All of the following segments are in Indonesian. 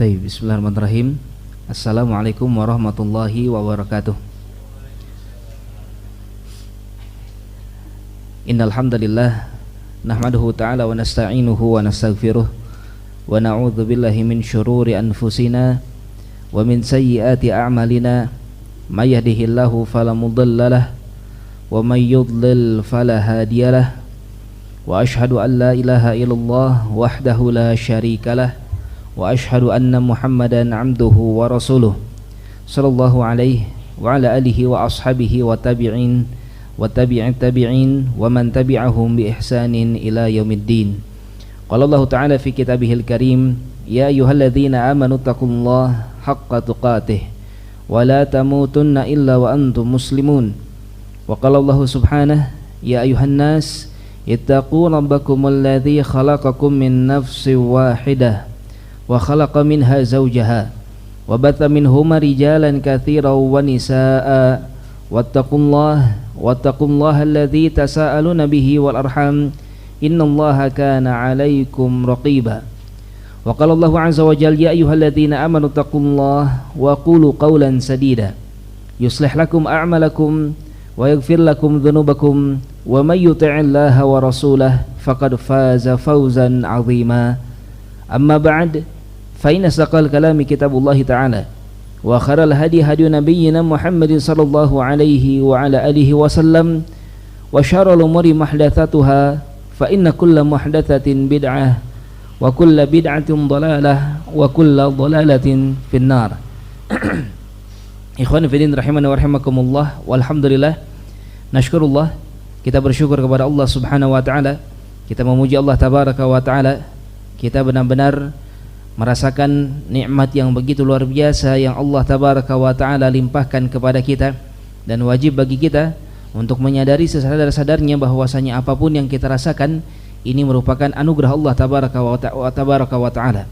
Bismillahirrahmanirrahim. Assalamualaikum warahmatullahi wabarakatuh. Innal hamdalillah nahmaduhu ta'ala wa nasta'inuhu wa nastaghfiruh wa na'udzu billahi min syururi anfusina wa min sayyiati a'malina may yahdihillahu fala mudhillalah wa may yudlil fala hadiyalah wa asyhadu an la ilaha illallah wahdahu la syarikalah wa asyhadu anna Muhammadan abduhu wa rasuluh sallallahu alaihi wa ala alihi wa ashabihi wa tabi'in wa tabi'in tabi'in wa man tabi'ahum bi ihsanin ila yaumiddin. Qala Allah ta'ala fi kitabihil karim, ya ayyuhalladzina amanu taqullaha haqqa tuqatih wa la tamutunna illa wa antum muslimun. Wa qala Allah subhanahu, ya ayyuhan nas ittaqu rabbakumul ladzi khalaqakum min nafsin wahidah wa khalaqa minha zawjaha wa batha minhuma rijalan katsiran wa nisaa'a wattaqullaha alladzi tasaaluna bihi wal arham innallaha kana 'alaikum raqiba. Wa qala Allahu 'azza wa jalla, ya ayyuhalladzina amanu taqullaha wa qulu qawlan sadida yuslih lakum a'malakum wa yaghfir lakum dhunubakum wa may yuti'illaha wa rasulahu faqad faza fawzan 'azima. Amma ba'd, fa inna asdaqal kalami kitabullahi ta'ala wa khairal hadi hadi nabiyyina Muhammadin sallallahu alaihi wa ala alihi wasallam wa syarrul umuri muhdatsatuha fa inna kulla muhdatsatin bid'ah wa kulla bid'atin dhalalah wa kulla dhalalatin finnar. Ikhwan fillah rahimani wa rahimakumullah, walhamdulillah nashkurullah, kita bersyukur kepada Allah subhanahu wa ta'ala, kita memuji Allah tabaraka wa ta'ala, kita benar-benar merasakan nikmat yang begitu luar biasa yang Allah tabaraka wa ta'ala limpahkan kepada kita, dan wajib bagi kita untuk menyadari sesadar-sadarnya bahwasanya apapun yang kita rasakan ini merupakan anugerah Allah tabaraka wa ta'ala,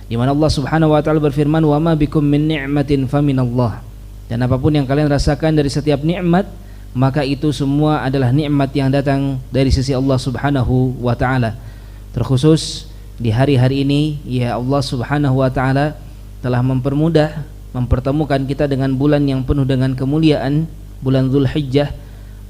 di mana Allah subhanahu wa ta'ala berfirman, wa ma bikum min ni'matin faminallah, dan apapun yang kalian rasakan dari setiap nikmat maka itu semua adalah nikmat yang datang dari sisi Allah subhanahu wa ta'ala. Terkhusus di hari-hari ini, ya Allah subhanahu wa ta'ala telah mempertemukan kita dengan bulan yang penuh dengan kemuliaan, bulan Dzulhijjah.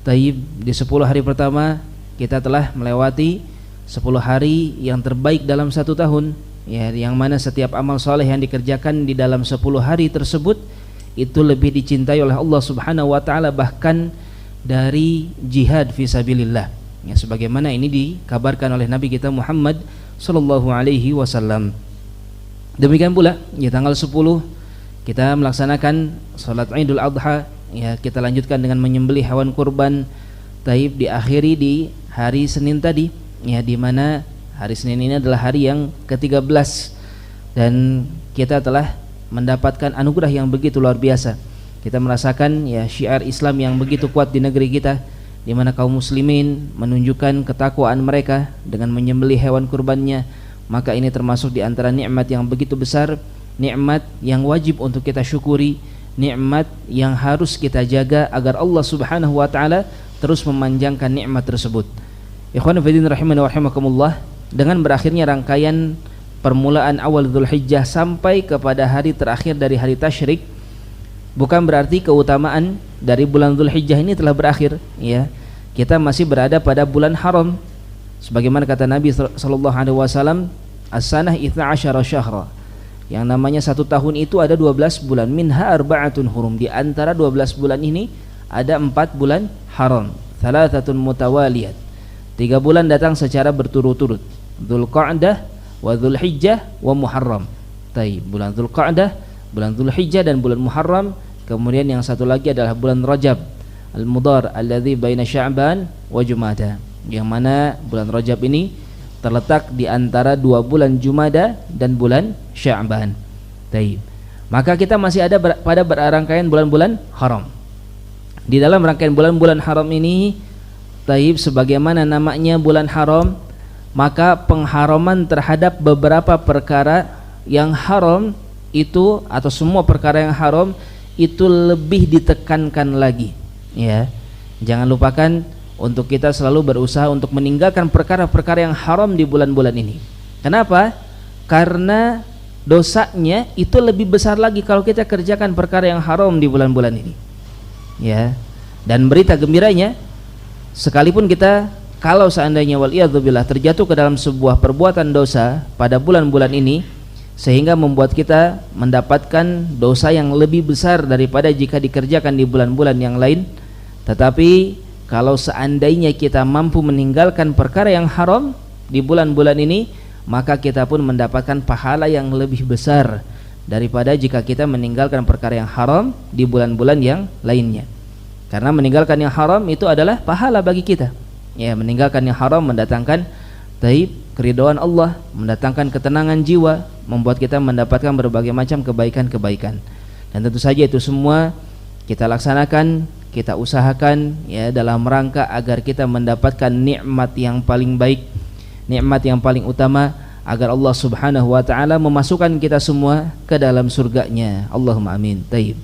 Taib, di 10 hari pertama kita telah melewati 10 hari yang terbaik dalam satu tahun, ya, yang mana setiap amal soleh yang dikerjakan di dalam 10 hari tersebut itu lebih dicintai oleh Allah subhanahu wa ta'ala bahkan dari jihad fisabilillah, ya, sebagaimana ini dikabarkan oleh Nabi kita Muhammad sallallahu alaihi wasallam. Demikian pula di tanggal 10 kita melaksanakan salat Idul Adha, ya, kita lanjutkan dengan menyembelih hewan kurban. Taib, diakhiri di hari Senin tadi, ya, di mana hari Senin ini adalah hari yang ke-13 dan kita telah mendapatkan anugerah yang begitu luar biasa. Kita merasakan, ya, syiar Islam yang begitu kuat di negeri kita, di mana kaum muslimin menunjukkan ketakwaan mereka dengan menyembelih hewan kurbannya. Maka ini termasuk di antara nikmat yang begitu besar, nikmat yang wajib untuk kita syukuri, nikmat yang harus kita jaga agar Allah subhanahu wa ta'ala terus memanjangkan nikmat tersebut. Ikhwan fillah rahimani wa rahimakumullah, dengan berakhirnya rangkaian permulaan awal Dzulhijjah sampai kepada hari terakhir dari hari tasyrik, bukan berarti keutamaan dari bulan Dzulhijjah ini telah berakhir, ya. Kita masih berada pada bulan haram, sebagaimana kata Nabi sallallahu alaihi wasallam, as-sanah 12 syahra, yang namanya satu tahun itu ada 12 bulan, minha arba'atun hurum, di antara 12 bulan ini ada 4 bulan haram, thalathatun mutawaliyat, 3 bulan datang secara berturut-turut, Dzulqa'dah wa Dzulhijjah wa Muharram. Taib, bulan Dzulqa'dah, bulan Dzulhijjah dan bulan Muharram. Kemudian yang satu lagi adalah bulan Rajab, Al-Mudhar alladzi baina Sya'ban wa Jumada, yang mana bulan Rajab ini terletak di antara 2 bulan Jumada dan bulan Sya'ban. Taib. Maka kita masih ada pada rangkaian bulan-bulan haram. Di dalam rangkaian bulan-bulan haram ini, taib, sebagaimana namanya bulan haram, maka pengharaman terhadap beberapa perkara yang haram itu, atau semua perkara yang haram itu lebih ditekankan lagi, ya. Jangan lupakan untuk kita selalu berusaha untuk meninggalkan perkara-perkara yang haram di bulan-bulan ini. Kenapa? Karena dosanya itu lebih besar lagi kalau kita kerjakan perkara yang haram di bulan-bulan ini. Ya. Dan berita gembiranya, sekalipun kita kalau seandainya waliyadzubillah terjatuh ke dalam sebuah perbuatan dosa pada bulan-bulan ini sehingga membuat kita mendapatkan dosa yang lebih besar daripada jika dikerjakan di bulan-bulan yang lain, tetapi kalau seandainya kita mampu meninggalkan perkara yang haram di bulan-bulan ini, maka kita pun mendapatkan pahala yang lebih besar daripada jika kita meninggalkan perkara yang haram di bulan-bulan yang lainnya. Karena meninggalkan yang haram itu adalah pahala bagi kita. Ya, meninggalkan yang haram mendatangkan keridhaan Allah, mendatangkan ketenangan jiwa, membuat kita mendapatkan berbagai macam kebaikan-kebaikan. Dan tentu saja itu semua kita laksanakan, kita usahakan ya dalam rangka agar kita mendapatkan nikmat yang paling baik, nikmat yang paling utama, agar Allah Subhanahu wa taala memasukkan kita semua ke dalam surganya. Allahumma amin. Taib.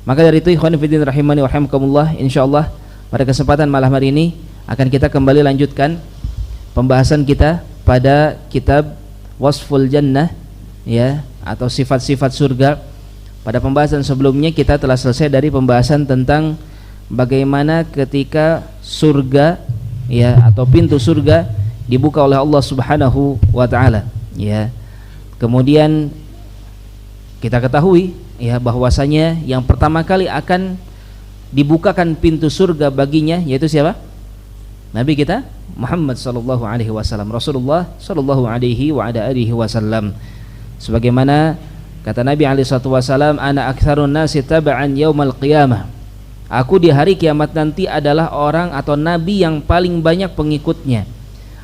Maka dari itu ikhwan fillah rahimani wa rahimakumullah, insyaallah pada kesempatan malam hari ini akan kita kembali lanjutkan pembahasan kita pada kitab Wasful Jannah ya, atau sifat-sifat surga. Pada pembahasan sebelumnya kita telah selesai dari pembahasan tentang bagaimana ketika surga ya, atau pintu surga dibuka oleh Allah Subhanahu wa taala ya. Kemudian kita ketahui ya bahwasanya yang pertama kali akan dibukakan pintu surga baginya yaitu siapa? Nabi kita Muhammad sallallahu alaihi wasallam, Rasulullah sallallahu alaihi wa ala alihi wasallam. Sebagaimana kata Nabi alaihi wasallam, ana aktsarun nasi tab'an yaumal qiyamah. Aku di hari kiamat nanti adalah orang atau nabi yang paling banyak pengikutnya.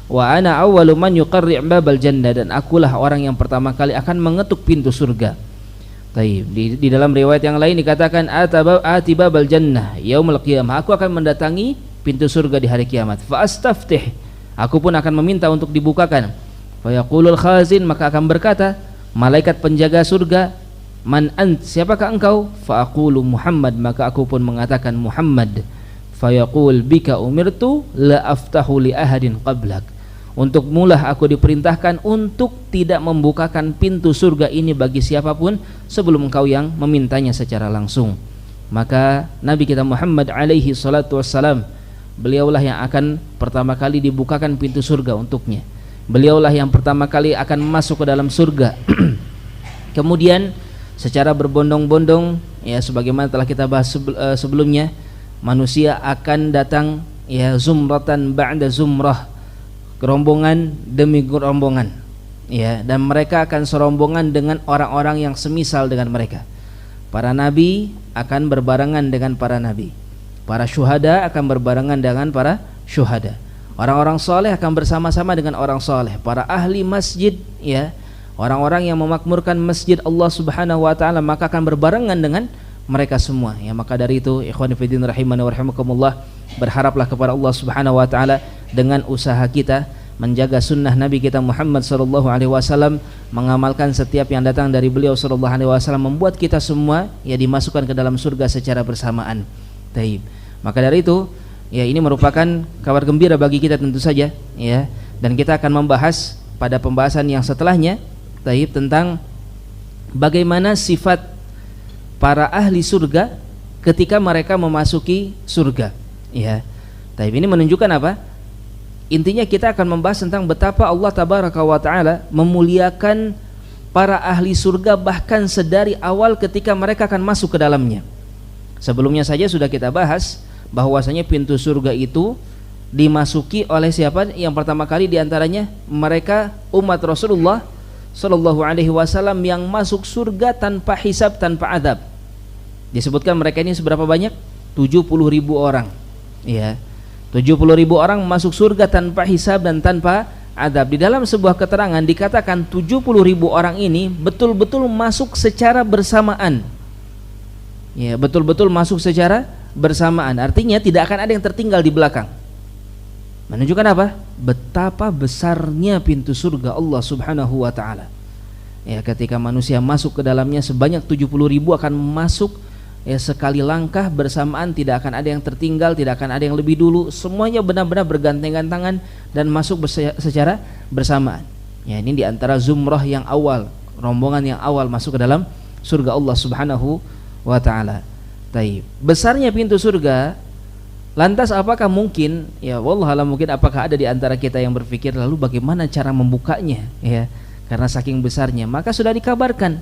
Wa ana awwalu man yuqarri' babal jannah, dan akulah orang yang pertama kali akan mengetuk pintu surga. Di dalam riwayat yang lain dikatakan atibabal jannah yaumul qiyamah, aku akan mendatangi pintu surga di hari kiamat. Fa astaftih, aku pun akan meminta untuk dibukakan. Fa yaqulul khazin, maka akan berkata malaikat penjaga surga, man ant, siapakah engkau? Fa aqulu Muhammad, maka aku pun mengatakan Muhammad. Fa yaqul bika umirtu la aftahu li ahadin qablak, untuk mulah aku diperintahkan untuk tidak membukakan pintu surga ini bagi siapapun sebelum engkau yang memintanya secara langsung. Maka Nabi kita Muhammad alaihi salatu wassalam, beliaulah yang akan pertama kali dibukakan pintu surga untuknya. Beliaulah yang pertama kali akan masuk ke dalam surga. Kemudian secara berbondong-bondong ya, sebagaimana telah kita bahas sebelumnya, manusia akan datang ya zumratan ba'da zumrah, rombongan demi rombongan ya, dan mereka akan serombongan dengan orang-orang yang semisal dengan mereka. Para nabi akan berbarengan dengan para nabi, para syuhada akan berbarengan dengan para syuhada, orang-orang soleh akan bersama-sama dengan orang soleh, para ahli masjid ya, orang-orang yang memakmurkan masjid Allah Subhanahu wa taala, maka akan berbarengan dengan mereka semua ya. Maka dari itu ikhwan fillah rahimani wa rahimakumullah, berharaplah kepada Allah Subhanahu wa taala dengan usaha kita menjaga sunnah Nabi kita Muhammad sallallahu alaihi wasallam, mengamalkan setiap yang datang dari beliau sallallahu alaihi wasallam, membuat kita semua ya dimasukkan ke dalam surga secara bersamaan. Taib. Maka dari itu ya, ini merupakan kabar gembira bagi kita tentu saja ya, dan kita akan membahas pada pembahasan yang setelahnya taib tentang bagaimana sifat para ahli surga ketika mereka memasuki surga ya. Taib ini menunjukkan apa? Intinya kita akan membahas tentang betapa Allah tabaraka wa taala memuliakan para ahli surga bahkan sedari awal ketika mereka akan masuk ke dalamnya. Sebelumnya saja sudah kita bahas bahwasanya pintu surga itu dimasuki oleh siapa? Yang pertama kali diantaranya mereka umat Rasulullah sallallahu alaihi wasallam yang masuk surga tanpa hisab, tanpa adab. Disebutkan mereka ini seberapa banyak? 70.000 orang ya. 70.000 orang masuk surga tanpa hisab dan tanpa adab. Di dalam sebuah keterangan dikatakan 70.000 orang ini betul-betul masuk secara bersamaan ya, betul-betul masuk secara bersamaan. Artinya tidak akan ada yang tertinggal di belakang. Menunjukkan apa? Betapa besarnya pintu surga Allah Subhanahu wa taala. Ya, ketika manusia masuk ke dalamnya sebanyak 70.000 akan masuk ya sekali langkah bersamaan, tidak akan ada yang tertinggal, tidak akan ada yang lebih dulu, semuanya benar-benar bergandengan tangan dan masuk secara bersamaan. Ya, ini diantara zumrah yang awal rombongan yang awal masuk ke dalam surga Allah Subhanahu wa taala. Taib. Besarnya pintu surga, lantas apakah mungkin, ya wallahualam, mungkin apakah ada di antara kita yang berpikir lalu bagaimana cara membukanya, ya, karena saking besarnya. Maka sudah dikabarkan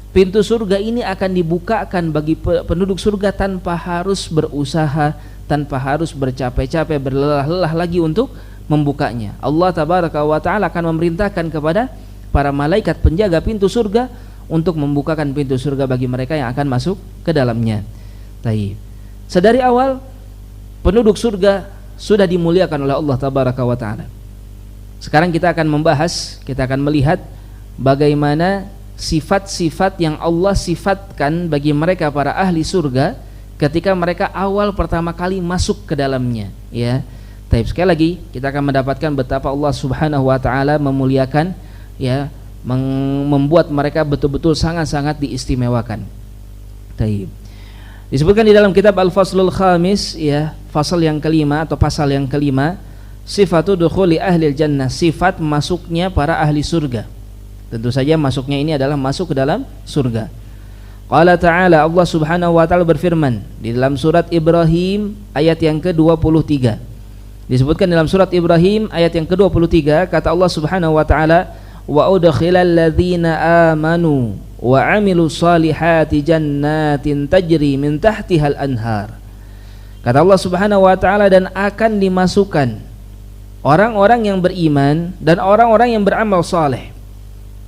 pintu surga ini akan dibukakan bagi penduduk surga tanpa harus berusaha, tanpa harus bercapek-capek, berlelah-lelah lagi untuk membukanya. Allah tabaraka wa ta'ala akan memerintahkan kepada para malaikat penjaga pintu surga untuk membukakan pintu surga bagi mereka yang akan masuk ke dalamnya. Taib. Sedari awal penduduk surga sudah dimuliakan oleh Allah tabaraka wa ta'ala. Sekarang kita akan membahas, kita akan melihat bagaimana sifat-sifat yang Allah sifatkan bagi mereka para ahli surga ketika mereka awal pertama kali masuk ke dalamnya, ya. Taib. Sekali lagi kita akan mendapatkan betapa Allah Subhanahu wa taala memuliakan, ya, membuat mereka betul-betul sangat-sangat diistimewakan. Taib. Disebutkan di dalam kitab Al-Faslul Khamis, ya, fasal yang kelima atau pasal yang kelima, sifatu dukhuli ahli jannah, sifat masuknya para ahli surga. Tentu saja masuknya ini adalah masuk ke dalam surga. Qala ta'ala, Allah Subhanahu wa taala berfirman di dalam surat Ibrahim ayat yang ke-23. Disebutkan dalam surat Ibrahim ayat yang ke-23, kata Allah Subhanahu wa taala, wa udkhilal ladzina amanu wa 'amilus solihati jannatin tajri min tahtihal anhar. Kata Allah Subhanahu wa taala, dan akan dimasukkan orang-orang yang beriman dan orang-orang yang beramal saleh.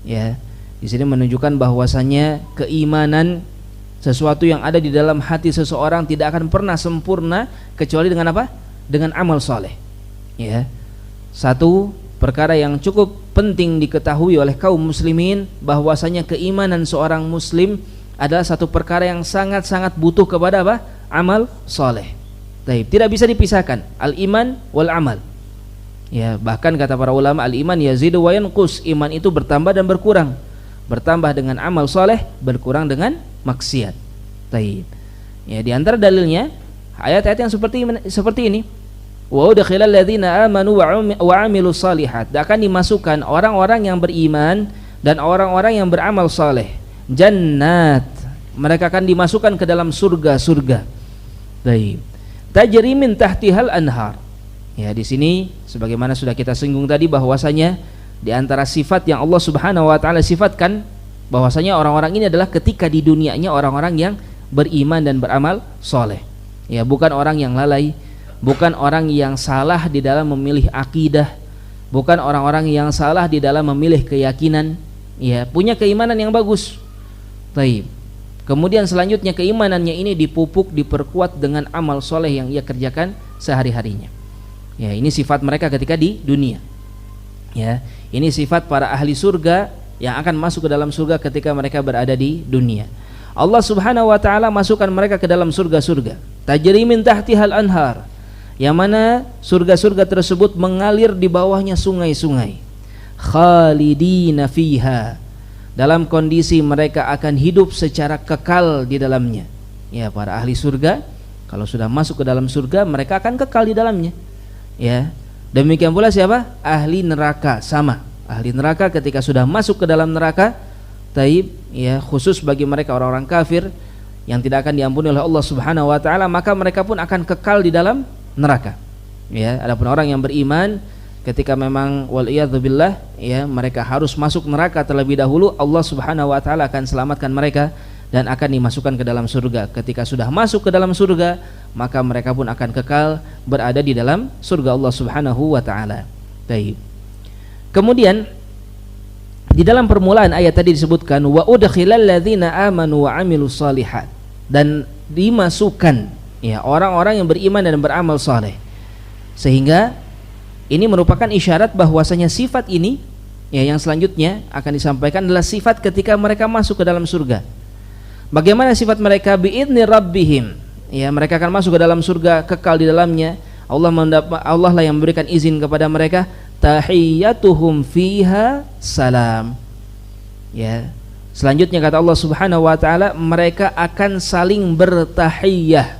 Ya, di sini menunjukkan bahwasanya keimanan, sesuatu yang ada di dalam hati seseorang tidak akan pernah sempurna kecuali dengan apa? Dengan amal saleh. Ya. Satu perkara yang cukup penting diketahui oleh kaum muslimin, bahwasanya keimanan seorang muslim adalah satu perkara yang sangat-sangat butuh kepada apa? Amal saleh. Taib. Tidak bisa dipisahkan al-iman wal amal. Ya, bahkan kata para ulama, al-iman yazidu wa yanqus, iman itu bertambah dan berkurang. Bertambah dengan amal saleh, berkurang dengan maksiat. Taib. Ya, di antara dalilnya ayat-ayat yang seperti ini. Wa udkhilal ladzina amanu wa 'amilus shalihat, akan dimasukkan orang-orang yang beriman dan orang-orang yang beramal saleh. Jannat, mereka akan dimasukkan ke dalam surga-surga. Baik. Tajri min tahtihal anhar. Ya, di sini sebagaimana sudah kita singgung tadi, bahwasanya di antara sifat yang Allah Subhanahu wa taala sifatkan, bahwasanya orang-orang ini adalah ketika di dunianya orang-orang yang beriman dan beramal saleh. Ya, bukan orang yang lalai, bukan orang yang salah di dalam memilih akidah, bukan orang-orang yang salah di dalam memilih keyakinan, ya, punya keimanan yang bagus. Baik. Kemudian selanjutnya keimanannya ini dipupuk, diperkuat dengan amal soleh yang ia kerjakan sehari-harinya. Ya, ini sifat mereka ketika di dunia. Ya, ini sifat para ahli surga yang akan masuk ke dalam surga ketika mereka berada di dunia. Allah Subhanahu wa taala masukkan mereka ke dalam surga-surga. Tajri min tahtihal anhar, yang mana surga-surga tersebut mengalir di bawahnya sungai-sungai. Khalidina fiha, dalam kondisi mereka akan hidup secara kekal di dalamnya. Ya, para ahli surga kalau sudah masuk ke dalam surga, mereka akan kekal di dalamnya. Ya, demikian pula siapa? Ahli neraka, sama. Ahli neraka ketika sudah masuk ke dalam neraka, taib, ya, khusus bagi mereka orang-orang kafir yang tidak akan diampuni oleh Allah Subhanahu wa taala, maka mereka pun akan kekal di dalam neraka. Ya, adapun orang yang beriman ketika memang waliyadzubillah, ya, mereka harus masuk neraka terlebih dahulu, Allah Subhanahu wa taala akan selamatkan mereka dan akan dimasukkan ke dalam surga. Ketika sudah masuk ke dalam surga, maka mereka pun akan kekal berada di dalam surga Allah Subhanahu wa taala. Baik. Kemudian di dalam permulaan ayat tadi disebutkan wa udkhilal ladzina amanu wa 'amilus shalihat, dan dimasukkan, ya, orang-orang yang beriman dan beramal saleh. Sehingga ini merupakan isyarat bahwasanya sifat ini, ya, yang selanjutnya akan disampaikan adalah sifat ketika mereka masuk ke dalam surga. Bagaimana sifat mereka? Bi'idzni rabbihim, ya, mereka akan masuk ke dalam surga, kekal di dalamnya. Allah lah yang memberikan izin kepada mereka. Tahiyyatuhum fiha salam. Ya. Selanjutnya kata Allah Subhanahu wa taala, mereka akan saling bertahiyyah.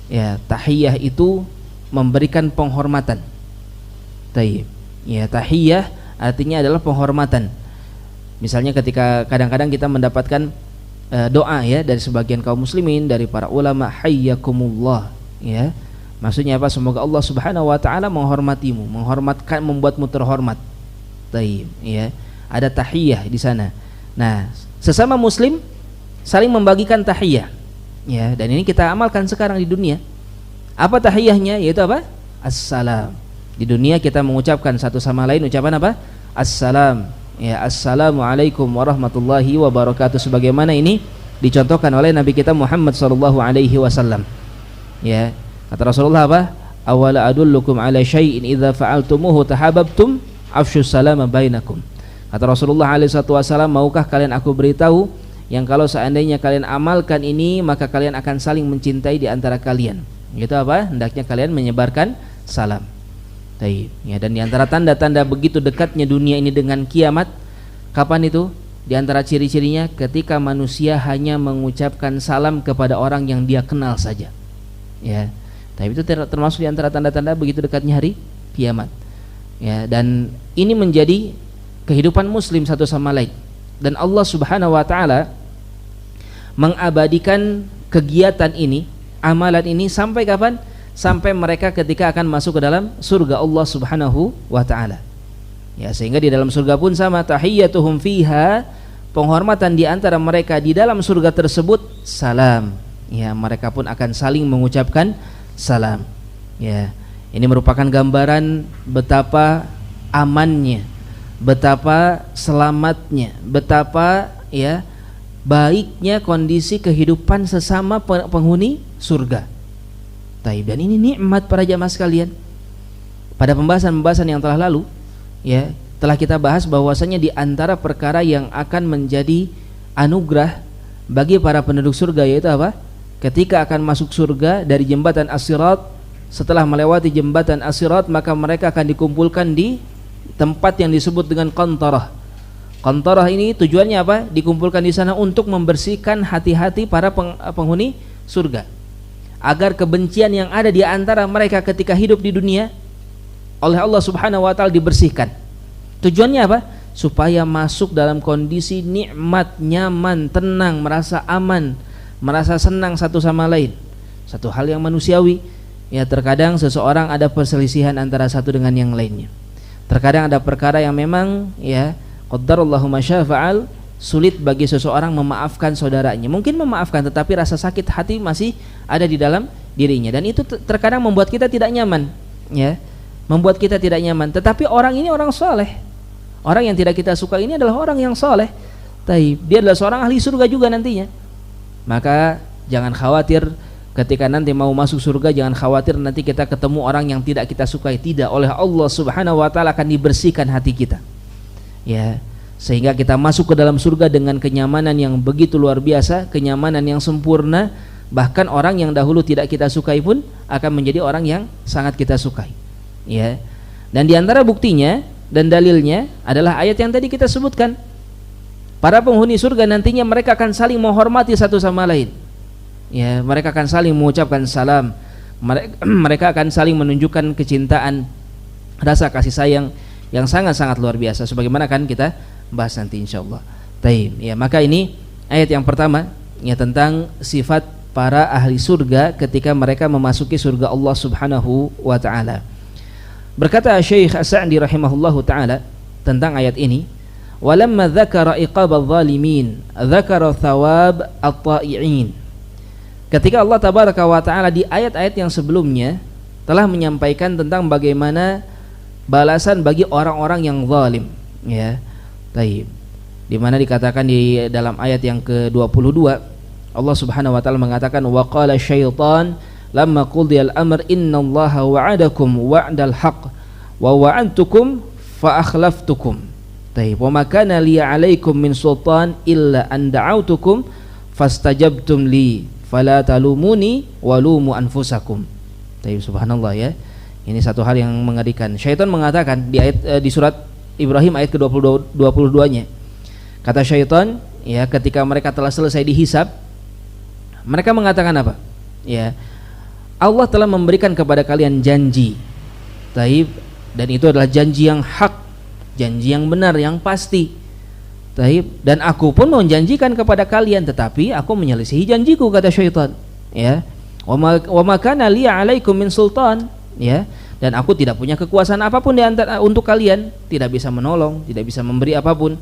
Ya, tahiyyah itu memberikan penghormatan. Tayyib. Ya, tahiyyah artinya adalah penghormatan. Misalnya ketika kadang-kadang kita mendapatkan doa ya dari sebagian kaum muslimin, dari para ulama, hayyakumullah ya. Maksudnya apa? Semoga Allah Subhanahu wa taala menghormatimu, menghormatkan, membuatmu terhormat. Taib ya. Ada tahiyah di sana. Nah, sesama muslim saling membagikan tahiyah. Ya, dan ini kita amalkan sekarang di dunia. Apa tahiyahnya? Yaitu apa? Assalam. Di dunia kita mengucapkan satu sama lain ucapan apa? Assalam. Ya, assalamualaikum warahmatullahi wabarakatuh, sebagaimana ini dicontohkan oleh Nabi kita Muhammad sallallahu alaihi wasallam. Ya, kata Rasulullah apa? Awala adullukum ala syai'in idza fa'altumuhu tahabbtum afshus salama bainakum. Kata Rasulullah alaihi wasallam, maukah kalian aku beritahu yang kalau seandainya kalian amalkan ini maka kalian akan saling mencintai di antara kalian. Itu apa? Hendaknya kalian menyebarkan salam. Taib. Ya, dan di antara tanda-tanda begitu dekatnya dunia ini dengan kiamat, kapan itu? Di antara ciri-cirinya ketika manusia hanya mengucapkan salam kepada orang yang dia kenal saja. Ya. Tapi itu termasuk di antara tanda-tanda begitu dekatnya hari kiamat. Ya, dan ini menjadi kehidupan muslim satu sama lain. Dan Allah Subhanahu wa taala mengabadikan kegiatan ini, amalan ini sampai kapan? Sampai mereka ketika akan masuk ke dalam surga Allah Subhanahu wa taala. Ya, sehingga di dalam surga pun sama, tahiyyatuhum fiha, penghormatan di antara mereka di dalam surga tersebut salam. Ya, mereka pun akan saling mengucapkan salam. Ya, ini merupakan gambaran betapa amannya, betapa selamatnya, betapa ya baiknya kondisi kehidupan sesama penghuni surga. Dan ini nikmat para jamaah sekalian. Pada pembahasan-pembahasan yang telah lalu ya, telah kita bahas bahwasanya di antara perkara yang akan menjadi anugerah bagi para penduduk surga yaitu apa? Ketika akan masuk surga dari jembatan As-Sirat, setelah melewati jembatan As-Sirat maka mereka akan dikumpulkan di tempat yang disebut dengan Qantarah. Qantarah ini tujuannya apa? Dikumpulkan di sana untuk membersihkan hati-hati para penghuni surga, agar kebencian yang ada di antara mereka ketika hidup di dunia oleh Allah Subhanahu wa taala dibersihkan. Tujuannya apa? Supaya masuk dalam kondisi nikmat, nyaman, tenang, merasa aman, merasa senang satu sama lain. Satu hal yang manusiawi. Ya, terkadang seseorang ada perselisihan antara satu dengan yang lainnya. Terkadang ada perkara yang memang ya qaddarallahu ma syaa fa'al, sulit bagi seseorang memaafkan saudaranya. Mungkin memaafkan tetapi rasa sakit hati masih ada di dalam dirinya, dan itu terkadang membuat kita tidak nyaman ya, membuat kita tidak nyaman. Tetapi orang ini orang soleh, orang yang tidak kita suka ini adalah orang yang soleh. Dia adalah seorang ahli surga juga nantinya. Maka jangan khawatir ketika nanti mau masuk surga, jangan khawatir nanti kita ketemu orang yang tidak kita sukai. Tidak, oleh Allah Subhanahu wa taala akan dibersihkan hati kita ya, sehingga kita masuk ke dalam surga dengan kenyamanan yang begitu luar biasa, kenyamanan yang sempurna. Bahkan orang yang dahulu tidak kita sukai pun akan menjadi orang yang sangat kita sukai ya. Dan diantara buktinya dan dalilnya adalah ayat yang tadi kita sebutkan. Para penghuni surga nantinya mereka akan saling menghormati satu sama lain ya, mereka akan saling mengucapkan salam, mereka akan saling menunjukkan kecintaan, rasa kasih sayang yang sangat-sangat luar biasa, sebagaimana akan kita bahas nanti insyaallah. Ya, maka ini ayat yang pertama ya, tentang sifat para ahli surga ketika mereka memasuki surga Allah Subhanahu wa taala. Berkata Syekh As-Sa'di rahimahullahu taala tentang ayat ini, walamma dzakara iqabadz zalimin dzakara thawab at-ta'i'in. Ketika Allah tabaraka wa taala di ayat-ayat yang sebelumnya telah menyampaikan tentang bagaimana balasan bagi orang-orang yang zalim ya. Di mana dikatakan di dalam ayat yang ke-22 Allah Subhanahu wa taala mengatakan, wa qala syaitan lamma qudiyal amr innallaha wa'adakum wa'dal haqq wa wa'adtukum fa akhlaftukum. Wa ma kana li 'alaikum min sultan illa an da'autukum fastajabtum li fala talumuni walumu anfusakum. Subhanallah ya. Ini satu hal yang mengerikan. Syaitan mengatakan di ayat di surat Ibrahim ayat ke-22-nya. Kata syaitan ya, ketika mereka telah selesai dihisab, mereka mengatakan apa? Ya, Allah telah memberikan kepada kalian janji. Dan itu adalah janji yang hak, janji yang benar, yang pasti. Taib, dan aku pun menjanjikan kepada kalian, tetapi aku menyelisihi janjiku, kata syaitan. Ya, wa ma kana li 'alaikum min sultan. Ya, dan aku tidak punya kekuasaan apapun di antara untuk kalian, tidak bisa menolong, tidak bisa memberi apapun.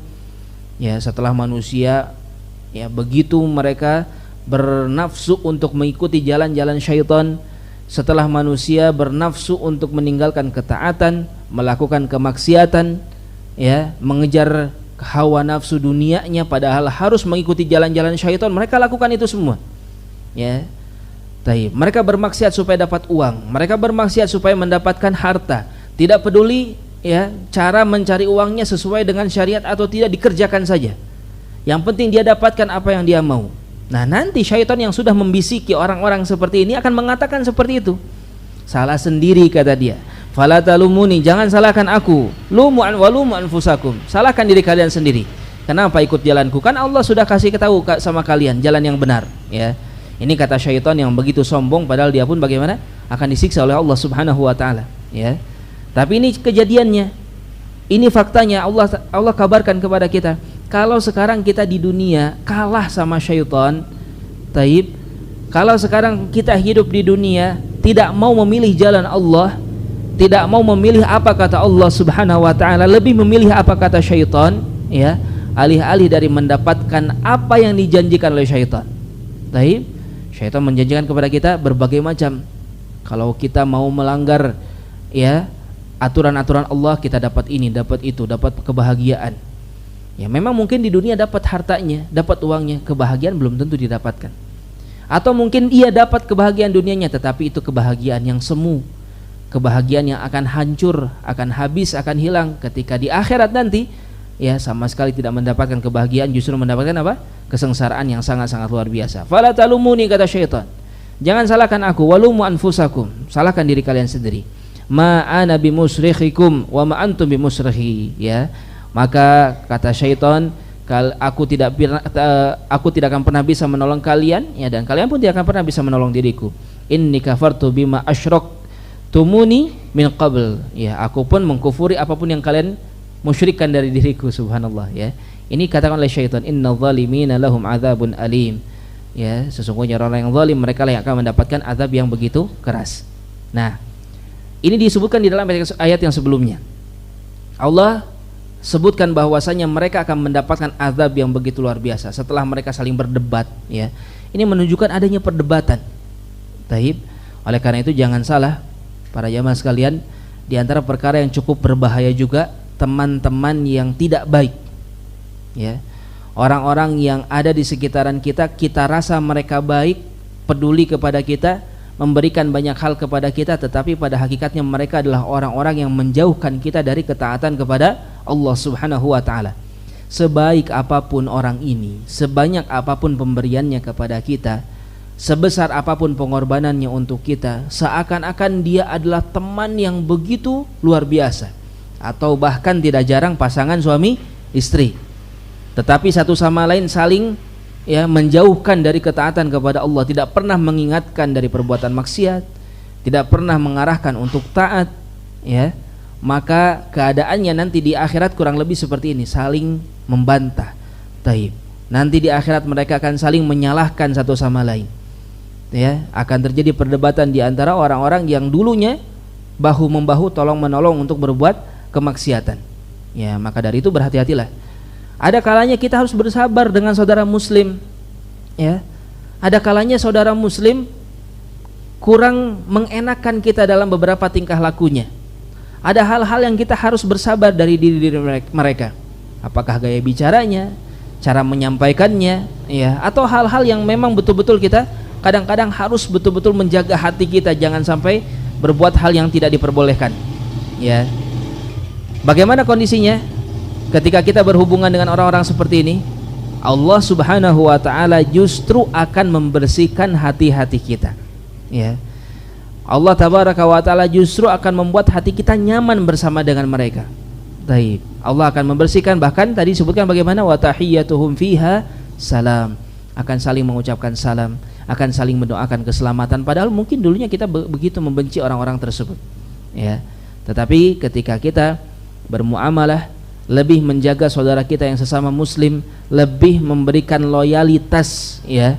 Ya, setelah manusia ya begitu mereka bernafsu untuk mengikuti jalan-jalan syaitan, setelah manusia bernafsu untuk meninggalkan ketaatan, melakukan kemaksiatan, ya, mengejar hawa nafsu dunianya, padahal harus mengikuti jalan-jalan syaitan, mereka lakukan itu semua. Ya, taib. Mereka bermaksiat supaya dapat uang, mereka bermaksiat supaya mendapatkan harta, tidak peduli ya cara mencari uangnya sesuai dengan syariat atau tidak, dikerjakan saja. Yang penting dia dapatkan apa yang dia mau. Nah, nanti syaitan yang sudah membisiki orang-orang seperti ini akan mengatakan seperti itu. Salah sendiri, kata dia. Fala talumuni, jangan salahkan aku. Lumu an walumu anfusakum, salahkan diri kalian sendiri. Kenapa ikut jalanku? Kan Allah sudah kasih tahu sama kalian jalan yang benar. Ya, ini kata syaitan yang begitu sombong, padahal dia pun bagaimana akan disiksa oleh Allah Subhanahu Wa Taala. Ya, tapi ini kejadiannya, ini faktanya. Allah kabarkan kepada kita, kalau sekarang kita di dunia kalah sama syaitan, taib. Kalau sekarang kita hidup di dunia tidak mau memilih jalan Allah, tidak mau memilih apa kata Allah Subhanahu wa taala, lebih memilih apa kata syaitan, ya, alih-alih dari mendapatkan apa yang dijanjikan oleh syaitan. Baik, syaitan menjanjikan kepada kita berbagai macam. Kalau kita mau melanggar ya aturan-aturan Allah, kita dapat ini, dapat itu, dapat kebahagiaan. Ya, memang mungkin di dunia dapat hartanya, dapat uangnya, kebahagiaan belum tentu didapatkan. Atau mungkin ia dapat kebahagiaan dunianya, tetapi itu kebahagiaan yang semu, kebahagiaan yang akan hancur, akan habis, akan hilang ketika di akhirat nanti. Ya, sama sekali tidak mendapatkan kebahagiaan, justru mendapatkan apa? Kesengsaraan yang sangat-sangat luar biasa. Fala talumuni, kata syaitan, jangan salahkan aku, walumu anfusakum, salahkan diri kalian sendiri. Ma ana bimusrikhikum wa ma antum bimusrikhi. Ya, maka kata syaitan, aku tidak akan pernah bisa menolong kalian, ya, dan kalian pun tidak akan pernah bisa menolong diriku. Inni kafartu bima asyraktumuni min qabl. Ya, aku pun mengkufuri apapun yang kalian musyrikkan dari diriku, subhanallah. Ya, ini katakan oleh syaitan, innal zalimina lahum adzabun alim. Ya, sesungguhnya orang yang zalim, mereka yang akan mendapatkan azab yang begitu keras. Nah, ini disebutkan di dalam ayat yang sebelumnya. Allah sebutkan bahwasanya mereka akan mendapatkan azab yang begitu luar biasa setelah mereka saling berdebat. Ya, ini menunjukkan adanya perdebatan. Taib. Oleh karena itu jangan salah para jamaah sekalian, di antara perkara yang cukup berbahaya juga teman-teman yang tidak baik. Ya, orang-orang yang ada di sekitaran kita, kita rasa mereka baik, peduli kepada kita, memberikan banyak hal kepada kita, tetapi pada hakikatnya mereka adalah orang-orang yang menjauhkan kita dari ketaatan kepada Allah Subhanahu wa taala. Sebaik apapun orang ini, sebanyak apapun pemberiannya kepada kita, sebesar apapun pengorbanannya untuk kita, seakan-akan dia adalah teman yang begitu luar biasa, atau bahkan tidak jarang pasangan suami istri, tetapi satu sama lain saling ya menjauhkan dari ketaatan kepada Allah, tidak pernah mengingatkan dari perbuatan maksiat, tidak pernah mengarahkan untuk taat, ya, maka keadaannya nanti di akhirat kurang lebih seperti ini, saling membantah. Taib. Nanti di akhirat mereka akan saling menyalahkan satu sama lain. Ya, akan terjadi perdebatan di antara orang-orang yang dulunya bahu membahu, tolong menolong untuk berbuat kemaksiatan. Ya, maka dari itu berhati-hatilah. Ada kalanya kita harus bersabar dengan saudara muslim. Ya, ada kalanya saudara muslim kurang mengenakan kita dalam beberapa tingkah lakunya. Ada hal-hal yang kita harus bersabar dari diri mereka. Apakah gaya bicaranya, cara menyampaikannya, ya, atau hal-hal yang memang betul-betul kita kadang-kadang harus betul-betul menjaga hati kita, jangan sampai berbuat hal yang tidak diperbolehkan. Ya, bagaimana kondisinya ketika kita berhubungan dengan orang-orang seperti ini? Allah Subhanahu wa taala justru akan membersihkan hati-hati kita. Ya, Allah Tabaraka wa taala justru akan membuat hati kita nyaman bersama dengan mereka. Baik, Allah akan membersihkan, bahkan tadi disebutkan bagaimana wa tahiyyatuhum fiha salam, akan saling mengucapkan salam, akan saling mendoakan keselamatan, padahal mungkin dulunya kita begitu membenci orang-orang tersebut. Ya, tetapi ketika kita bermuamalah lebih menjaga saudara kita yang sesama muslim, lebih memberikan loyalitas ya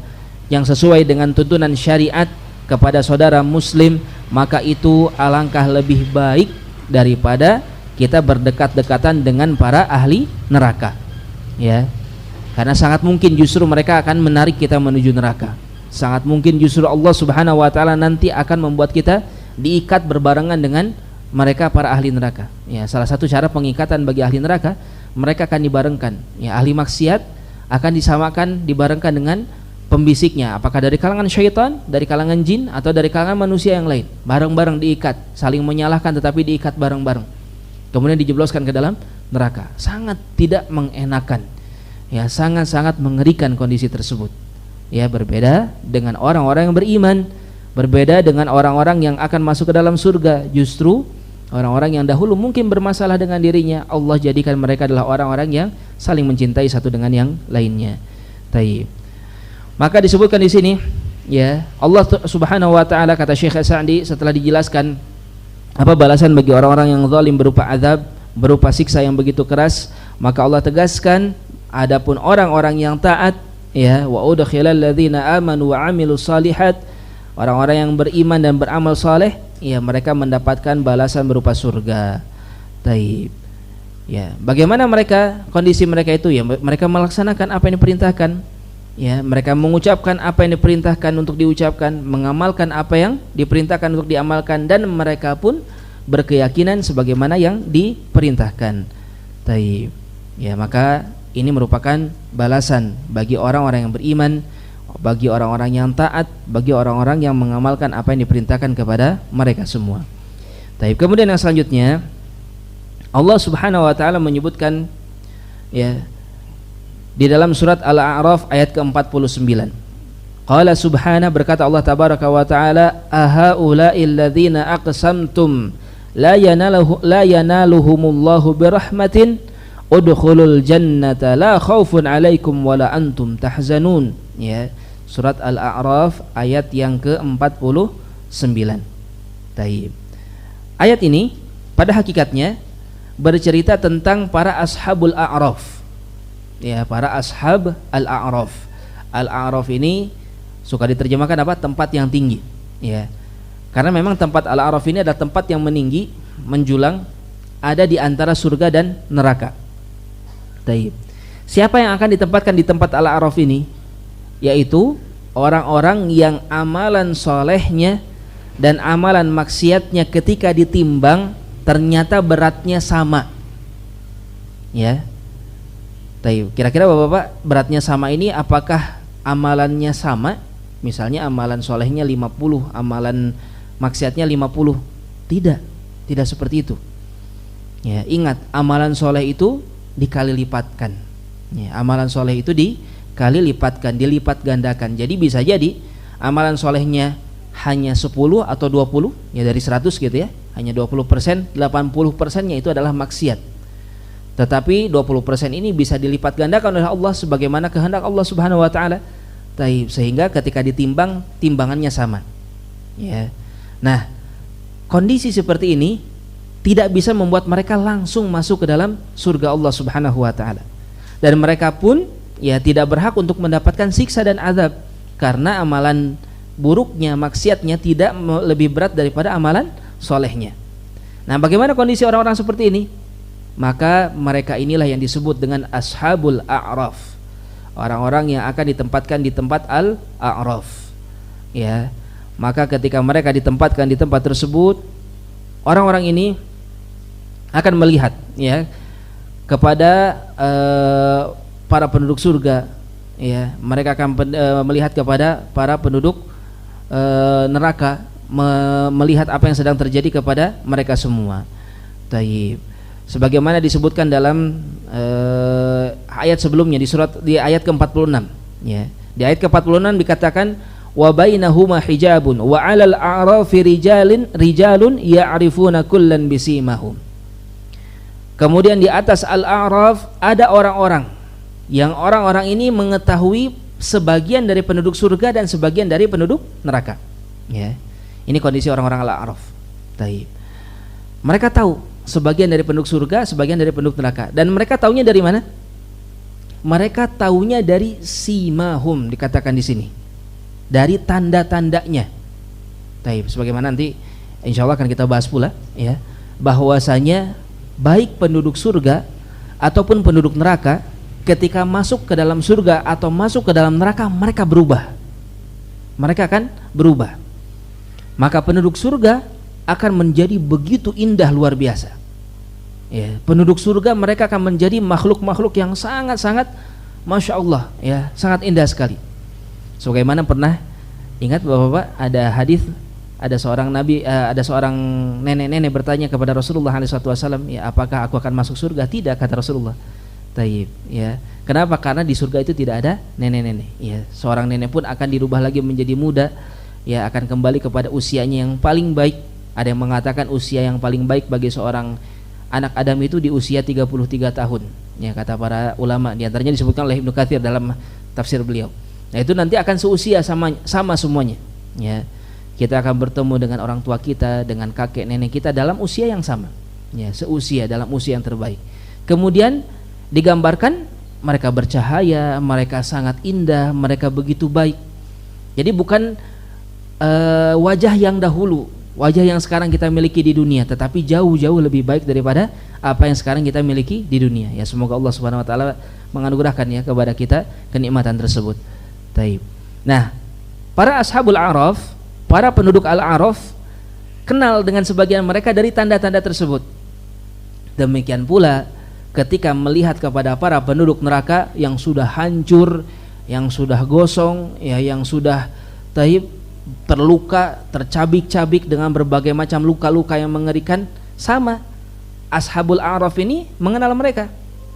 yang sesuai dengan tuntunan syariat kepada saudara muslim, maka itu alangkah lebih baik daripada kita berdekat-dekatan dengan para ahli neraka ya. Karena sangat mungkin justru mereka akan menarik kita menuju neraka. Sangat mungkin justru Allah Subhanahu wa taala nanti akan membuat kita diikat berbarengan dengan mereka para ahli neraka. Ya, salah satu cara pengikatan bagi ahli neraka, mereka akan dibarengkan. Ya, ahli maksiat akan disamakan dibarengkan dengan pembisiknya, apakah dari kalangan syaitan, dari kalangan jin, atau dari kalangan manusia yang lain. Bareng-bareng diikat, saling menyalahkan tetapi diikat bareng-bareng. Kemudian dijebloskan ke dalam neraka. Sangat tidak mengenakan. Ya, sangat-sangat mengerikan kondisi tersebut. Ya, berbeda dengan orang-orang yang beriman, berbeda dengan orang-orang yang akan masuk ke dalam surga. Justru orang-orang yang dahulu mungkin bermasalah dengan dirinya, Allah jadikan mereka adalah orang-orang yang saling mencintai satu dengan yang lainnya. Taib. Maka disebutkan di sini, ya, Allah Subhanahu wa taala, kata Syekh Sa'di setelah dijelaskan apa balasan bagi orang-orang yang zalim berupa azab, berupa siksa yang begitu keras, maka Allah tegaskan, adapun orang-orang yang taat, ya, wa udkhilal ladzina amanu wa amilus shalihat, orang-orang yang beriman dan beramal saleh, ya, mereka mendapatkan balasan berupa surga. Taib. Ya, bagaimana mereka, kondisi mereka itu? Ya, mereka melaksanakan apa yang diperintahkan. Ya, mereka mengucapkan apa yang diperintahkan untuk diucapkan, mengamalkan apa yang diperintahkan untuk diamalkan, dan mereka pun berkeyakinan sebagaimana yang diperintahkan. Taib. Ya, maka ini merupakan balasan bagi orang-orang yang beriman, bagi orang-orang yang taat, bagi orang-orang yang mengamalkan apa yang diperintahkan kepada mereka semua. Taib. Kemudian yang selanjutnya, Allah Subhanahu wa taala menyebutkan, ya, di dalam surat Al-A'raf ayat ke-49. Qala subhanahu, berkata Allah tabaraka wa taala, ahaula'il ladzina aqsamtum la yanaluhumullahu birahmatin udkhulul jannata la khaufun 'alaikum wala antum tahzanun. Ya, surat Al-A'raf ayat yang ke-49. Taib. Ayat ini pada hakikatnya bercerita tentang para ashabul a'raf. Ya, para ashab al-a'raf. Al-a'raf ini suka diterjemahkan apa? Tempat yang tinggi. Ya. Karena memang tempat al-a'raf ini adalah tempat yang meninggi, menjulang, ada di antara surga dan neraka. Taib. Siapa yang akan ditempatkan di tempat al-a'raf ini? Yaitu orang-orang yang amalan solehnya dan amalan maksiatnya ketika ditimbang ternyata beratnya sama. Ya. Taib. Kira-kira Bapak-bapak, beratnya sama ini apakah amalannya sama? Misalnya amalan solehnya 50, amalan maksiatnya 50. Tidak seperti itu. Ya, ingat, amalan soleh itu dikali lipatkan. Ya, amalan soleh itu dikali lipatkan, dilipat gandakan. Jadi bisa jadi amalan solehnya hanya 10 atau 20, ya dari 100 gitu ya, hanya 20%, 80%-nya itu adalah maksiat. Tetapi 20% ini bisa dilipat gandakan oleh Allah sebagaimana kehendak Allah Subhanahu wa taala. Taib. Sehingga ketika ditimbang, timbangannya sama. Ya. Nah, kondisi seperti ini tidak bisa membuat mereka langsung masuk ke dalam surga Allah Subhanahu wa taala. Dan mereka pun ya tidak berhak untuk mendapatkan siksa dan azab karena amalan buruknya, maksiatnya tidak lebih berat daripada amalan solehnya. Nah, bagaimana kondisi orang-orang seperti ini? Maka mereka inilah yang disebut dengan ashabul a'raf, orang-orang yang akan ditempatkan di tempat al-a'raf. Ya, maka ketika mereka ditempatkan di tempat tersebut, orang-orang ini akan melihat, ya, kepada para penduduk surga. Ya, mereka akan melihat kepada para penduduk neraka, melihat apa yang sedang terjadi kepada mereka semua. Taib. Sebagaimana disebutkan dalam ayat sebelumnya di ayat ke-46, ya. Di ayat ke-46 dikatakan wa bainahuma hijabun wa 'alal a'rafi rijalun ya'rifuna kullan bisimahum. Kemudian di atas al-a'raf ada orang-orang yang orang-orang ini mengetahui sebagian dari penduduk surga dan sebagian dari penduduk neraka. Ya. Ini kondisi orang-orang al-a'raf. Taib. Mereka tahu sebagian dari penduduk surga, sebagian dari penduduk neraka. Dan mereka taunya dari mana? Mereka taunya dari simahum, dikatakan di sini, dari tanda-tandanya. Taib, sebagaimana nanti insya Allah akan kita bahas pula, ya, bahwasanya baik penduduk surga ataupun penduduk neraka, ketika masuk ke dalam surga atau masuk ke dalam neraka, mereka berubah. Mereka akan berubah. Maka penduduk surga akan menjadi begitu indah, luar biasa. Ya, penduduk surga mereka akan menjadi makhluk-makhluk yang sangat-sangat masya Allah, ya, sangat indah sekali. Sebagaimana pernah ingat bapak-bapak, ada hadis, ada seorang nabi, ada seorang nenek-nenek bertanya kepada Rasulullah SAW, ya, apakah aku akan masuk surga? Tidak, kata Rasulullah. Taib, ya. Kenapa? Karena di surga itu tidak ada nenek-nenek. Ya, seorang nenek pun akan dirubah lagi menjadi muda, ya, akan kembali kepada usianya yang paling baik. Ada yang mengatakan usia yang paling baik bagi seorang anak Adam itu di usia 33 tahun. Ya, kata para ulama, di antaranya disebutkan oleh Ibnu Katsir dalam tafsir beliau. Nah, itu nanti akan seusia sama semuanya. Ya. Kita akan bertemu dengan orang tua kita, dengan kakek nenek kita dalam usia yang sama. Ya, seusia, dalam usia yang terbaik. Kemudian digambarkan mereka bercahaya, mereka sangat indah, mereka begitu baik. Jadi bukan wajah yang dahulu, wajah yang sekarang kita miliki di dunia, tetapi jauh-jauh lebih baik daripada apa yang sekarang kita miliki di dunia. Ya, semoga Allah Subhanahu wa taala menganugerahkan ya kepada kita kenikmatan tersebut. Taib. Nah, para ashabul a'raf, para penduduk al-a'raf kenal dengan sebagian mereka dari tanda-tanda tersebut. Demikian pula ketika melihat kepada para penduduk neraka yang sudah hancur, yang sudah gosong, ya, yang sudah taib, terluka, tercabik-cabik dengan berbagai macam luka-luka yang mengerikan, sama ashabul a'raf ini mengenal mereka.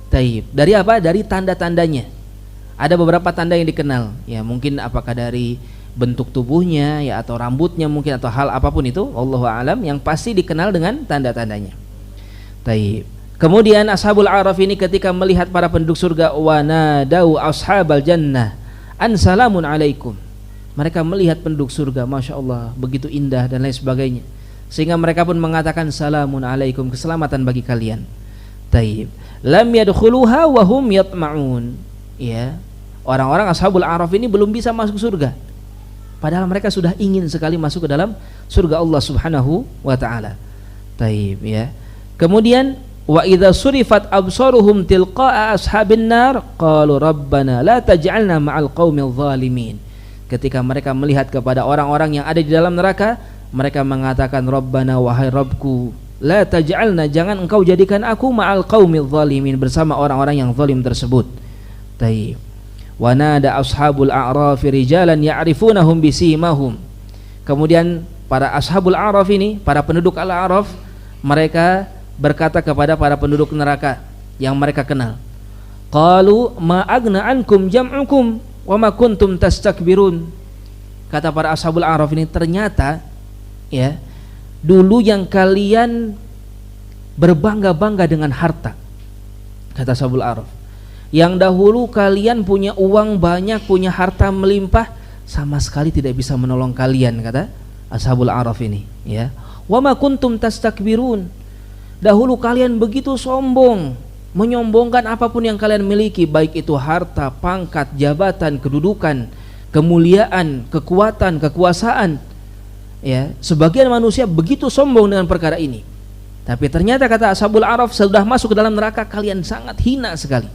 Taib. Dari apa? Dari tanda-tandanya. Ada beberapa tanda yang dikenal, ya, mungkin apakah dari bentuk tubuhnya, ya, atau rambutnya mungkin, atau hal apapun itu, wallahu a'lam, yang pasti dikenal dengan tanda-tandanya. Taib. Kemudian ashabul a'raf ini ketika melihat para penduduk surga, wa nadau ashabal jannah an salamun alaikum. Mereka melihat penduduk surga, masya Allah, begitu indah dan lain sebagainya, sehingga mereka pun mengatakan salamun alaikum, keselamatan bagi kalian. Taib. Lam yadkhuluha wa hum yatma'un. Ya, orang-orang ashabul a'raf ini belum bisa masuk surga, padahal mereka sudah ingin sekali masuk ke dalam surga Allah Subhanahu wa taala. Taib, ya. Kemudian wa idza surifat absaruhum tilqa'a ashabin nar qalu rabbana la taj'alna ma'al qaumil zalimin. Ketika mereka melihat kepada orang-orang yang ada di dalam neraka, mereka mengatakan rabbana, wahai Rabbku, la taj'alna, jangan engkau jadikan aku ma'al qaumil zalimin, bersama orang-orang yang zalim tersebut. Taib. Wa nada ashabul a'raf rijalan ya'rifunahum bisimahum. Kemudian para ashabul a'raf ini, para penduduk al-a'raf, mereka berkata kepada para penduduk neraka yang mereka kenal, qalu ma agna ankum jam'ukum wa ma kuntum tastakbirun. Kata para ashabul a'raf ini, ternyata, ya, dulu yang kalian berbangga-bangga dengan harta, kata ashabul a'raf, yang dahulu kalian punya uang banyak, punya harta melimpah, sama sekali tidak bisa menolong kalian, kata ashabul a'raf ini, ya. Wa ma kuntum tastakbirun, dahulu kalian begitu sombong, menyombongkan apapun yang kalian miliki, baik itu harta, pangkat, jabatan, kedudukan, kemuliaan, kekuatan, kekuasaan. Ya, sebagian manusia begitu sombong dengan perkara ini. Tapi ternyata kata ashabul a'raf, sudah masuk ke dalam neraka kalian sangat hina sekali.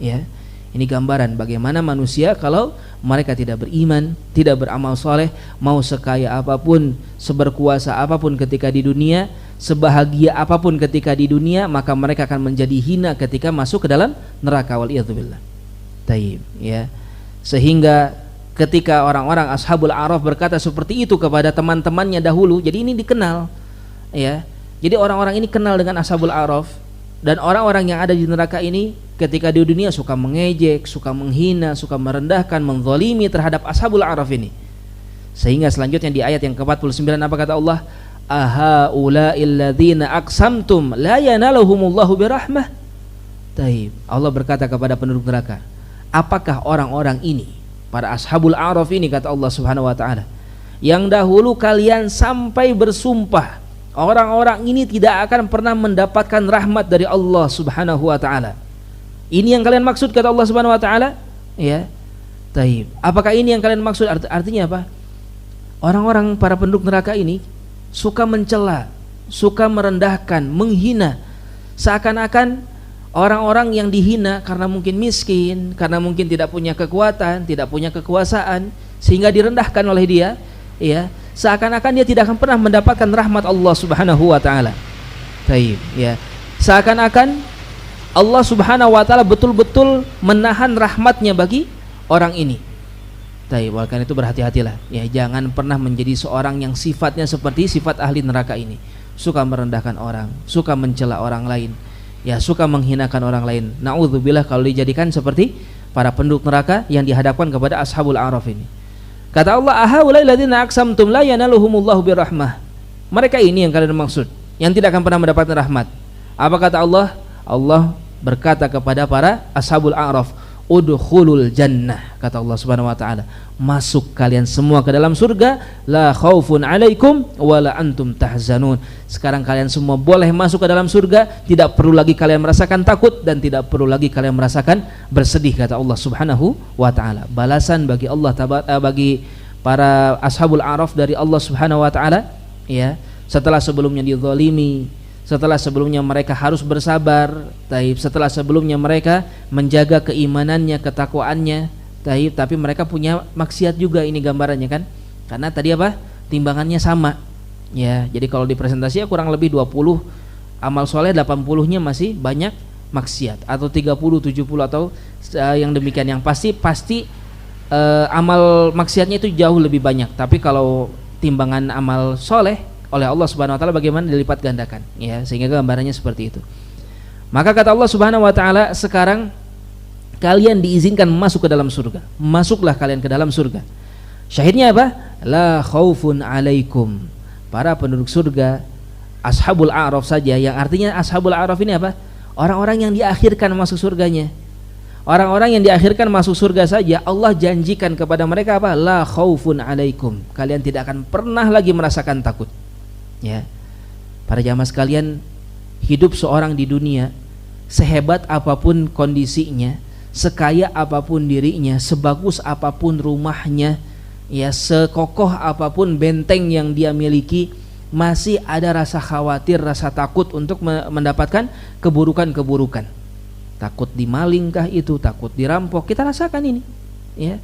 Ya, ini gambaran bagaimana manusia kalau mereka tidak beriman, tidak beramal soleh, mau sekaya apapun, seberkuasa apapun ketika di dunia, sebahagia apapun ketika di dunia, maka mereka akan menjadi hina ketika masuk ke dalam neraka, waliyadzubillah. Taib, ya. Sehingga ketika orang-orang ashabul a'raf berkata seperti itu kepada teman-temannya dahulu, jadi ini dikenal, ya. Jadi orang-orang ini kenal dengan ashabul a'raf, dan orang-orang yang ada di neraka ini ketika di dunia suka mengejek, suka menghina, suka merendahkan, menzalimi terhadap ashabul a'raf ini. Sehingga selanjutnya di ayat yang ke-49 apa kata Allah? Ahaula'il ladzina aqsamtum la yanaluhumullahu birahmah. Taib. Allah berkata kepada penduduk neraka, apakah orang-orang ini, para ashabul a'raf ini, kata Allah Subhanahu wa taala, yang dahulu kalian sampai bersumpah Orang-orang ini tidak akan pernah mendapatkan rahmat dari Allah Subhanahu wa taala. Ini yang kalian maksud kata Allah Subhanahu wa taala? Ya. Taib. Apakah ini yang kalian maksud? Artinya apa? Orang-orang para penduduk neraka ini suka mencela, suka merendahkan, menghina. Seakan-akan orang-orang yang dihina karena mungkin miskin, karena mungkin tidak punya kekuatan, tidak punya kekuasaan, sehingga direndahkan oleh dia, ya. Seakan-akan dia tidak akan pernah mendapatkan rahmat Allah Subhanahu wa taala. Taib, ya. Seakan-akan Allah Subhanahu wa taala betul-betul menahan rahmatnya bagi orang ini. Taib, oleh karena itu berhati-hatilah, ya, jangan pernah menjadi seorang yang sifatnya seperti sifat ahli neraka ini. Suka merendahkan orang, suka mencela orang lain, ya, suka menghinakan orang lain. Na'udzubillah kalau dijadikan seperti para penduduk neraka yang dihadapkan kepada ashabul a'raf ini. Kata Allah, ahaulai ladzina aqsamtum la yanaluhumullahu birahmah. Mereka ini yang kalian maksud, yang tidak akan pernah mendapatkan rahmat. Apa kata Allah? Allah berkata kepada para ashabul a'raf, udkhulul jannah, kata Allah Subhanahu wa taala, masuk kalian semua ke dalam surga, la khaufun alaikum wala antum tahzanun. Sekarang kalian semua boleh masuk ke dalam surga, tidak perlu lagi kalian merasakan takut dan tidak perlu lagi kalian merasakan bersedih, kata Allah Subhanahu wa taala. Balasan bagi Allah bagi para ashabul a'raf dari Allah Subhanahu wa taala, ya, setelah sebelumnya dizalimi, setelah sebelumnya mereka harus bersabar, taib, setelah sebelumnya mereka menjaga keimanannya, ketakwaannya, taib, tapi mereka punya maksiat juga. Ini gambarannya kan, karena tadi apa, timbangannya sama, ya. Jadi kalau di presentasi ya kurang lebih 20 amal soleh, 80-nya masih banyak maksiat, atau 30, 70 atau yang demikian. Yang pasti amal maksiatnya itu jauh lebih banyak. Tapi kalau timbangan amal soleh oleh Allah Subhanahu wa taala bagaimana, dilipat gandakan, ya, sehingga gambarannya seperti itu. Maka kata Allah Subhanahu wa taala, sekarang kalian diizinkan masuk ke dalam surga. Masuklah kalian ke dalam surga. Syahidnya apa? La khaufun alaikum. Para penduduk surga, ashabul a'raf saja, yang artinya ashabul a'raf ini apa? Orang-orang yang diakhirkan masuk surganya. Orang-orang yang diakhirkan masuk surga saja, Allah janjikan kepada mereka apa? La khaufun alaikum. Kalian tidak akan pernah lagi merasakan takut. Ya, para jamaah sekalian, hidup seorang di dunia, sehebat apapun kondisinya, sekaya apapun dirinya, sebagus apapun rumahnya, ya, sekokoh apapun benteng yang dia miliki, masih ada rasa khawatir, rasa takut untuk mendapatkan keburukan-keburukan. Takut dimalingkah itu, takut dirampok, kita rasakan ini, ya.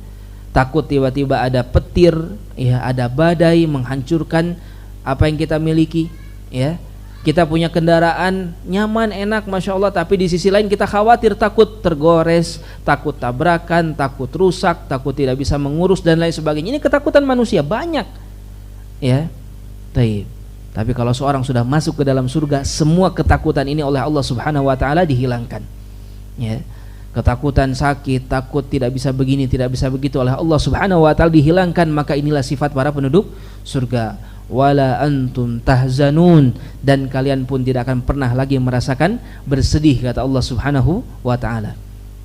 Takut tiba-tiba ada petir, ya, ada badai menghancurkan apa yang kita miliki, ya. Kita punya kendaraan nyaman, enak, masya Allah, tapi di sisi lain kita khawatir, takut tergores, takut tabrakan, takut rusak, takut tidak bisa mengurus dan lain sebagainya. Ini ketakutan manusia banyak, ya. Tapi kalau seorang sudah masuk ke dalam surga, semua ketakutan ini oleh Allah Subhanahu wa taala dihilangkan, ya. Ketakutan sakit, takut tidak bisa begini, tidak bisa begitu, oleh Allah Subhanahu wa taala dihilangkan. Maka inilah sifat para penduduk surga. Wala antum tahzanun, dan kalian pun tidak akan pernah lagi merasakan bersedih, kata Allah Subhanahu wa taala.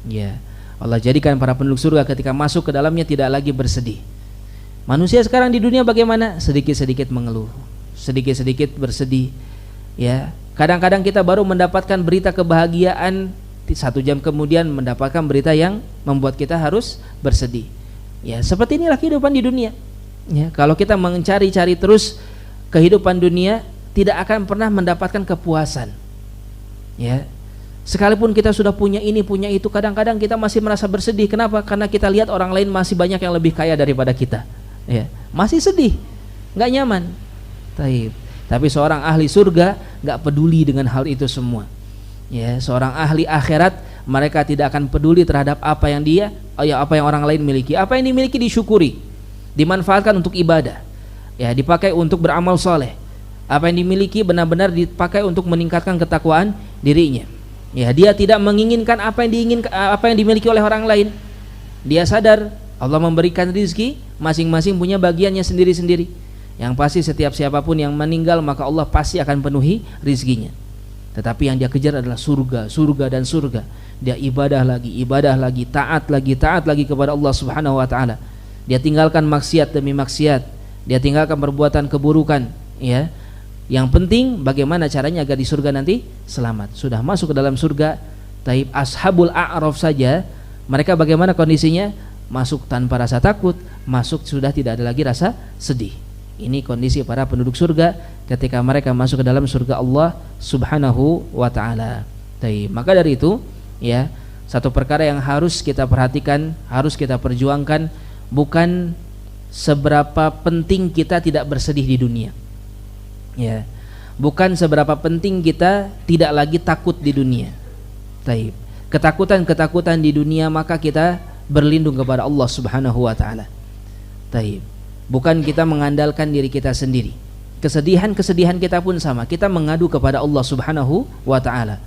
Ya, Allah jadikan para penduduk surga ketika masuk ke dalamnya tidak lagi bersedih. Manusia sekarang di dunia bagaimana? Sedikit-sedikit mengeluh, sedikit-sedikit bersedih, ya. Kadang-kadang kita baru mendapatkan berita kebahagiaan, 1 jam kemudian mendapatkan berita yang membuat kita harus bersedih. Ya, seperti inilah kehidupan di dunia. Ya, kalau kita mencari-cari terus kehidupan dunia, tidak akan pernah mendapatkan kepuasan. Ya, sekalipun kita sudah punya ini, punya itu, kadang-kadang kita masih merasa bersedih. Kenapa? Karena kita lihat orang lain masih banyak yang lebih kaya daripada kita. Ya, masih sedih, nggak nyaman. Tapi seorang ahli surga nggak peduli dengan hal itu semua. Ya, seorang ahli akhirat, mereka tidak akan peduli terhadap apa yang orang lain miliki. Apa yang dimiliki disyukuri, dimanfaatkan untuk ibadah, ya, dipakai untuk beramal soleh. Apa yang dimiliki benar-benar dipakai untuk meningkatkan ketakwaan dirinya. Ya, dia tidak menginginkan apa yang dimiliki oleh orang lain. Dia sadar Allah memberikan rizki, masing-masing punya bagiannya sendiri-sendiri. Yang pasti setiap siapapun yang meninggal, maka Allah pasti akan penuhi rizkinya. Tetapi yang dia kejar adalah surga, surga dan surga. Dia ibadah lagi, taat lagi kepada Allah Subhanahu wa taala. Dia tinggalkan maksiat demi maksiat, dia tinggalkan perbuatan keburukan, ya. Yang penting bagaimana caranya agar di surga nanti selamat. Sudah masuk ke dalam surga, taib ashabul a'raf saja, mereka bagaimana kondisinya? Masuk tanpa rasa takut, masuk sudah tidak ada lagi rasa sedih. Ini kondisi para penduduk surga ketika mereka masuk ke dalam surga Allah Subhanahu wa taala. Taib. Maka dari itu, ya, satu perkara yang harus kita perhatikan, harus kita perjuangkan, bukan seberapa penting kita tidak bersedih di dunia. Ya. Bukan seberapa penting kita tidak lagi takut di dunia. Taib. Ketakutan-ketakutan di dunia maka kita berlindung kepada Allah Subhanahu wa taala. Taib. Bukan kita mengandalkan diri kita sendiri. Kesedihan-kesedihan kita pun sama, kita mengadu kepada Allah Subhanahu wa taala.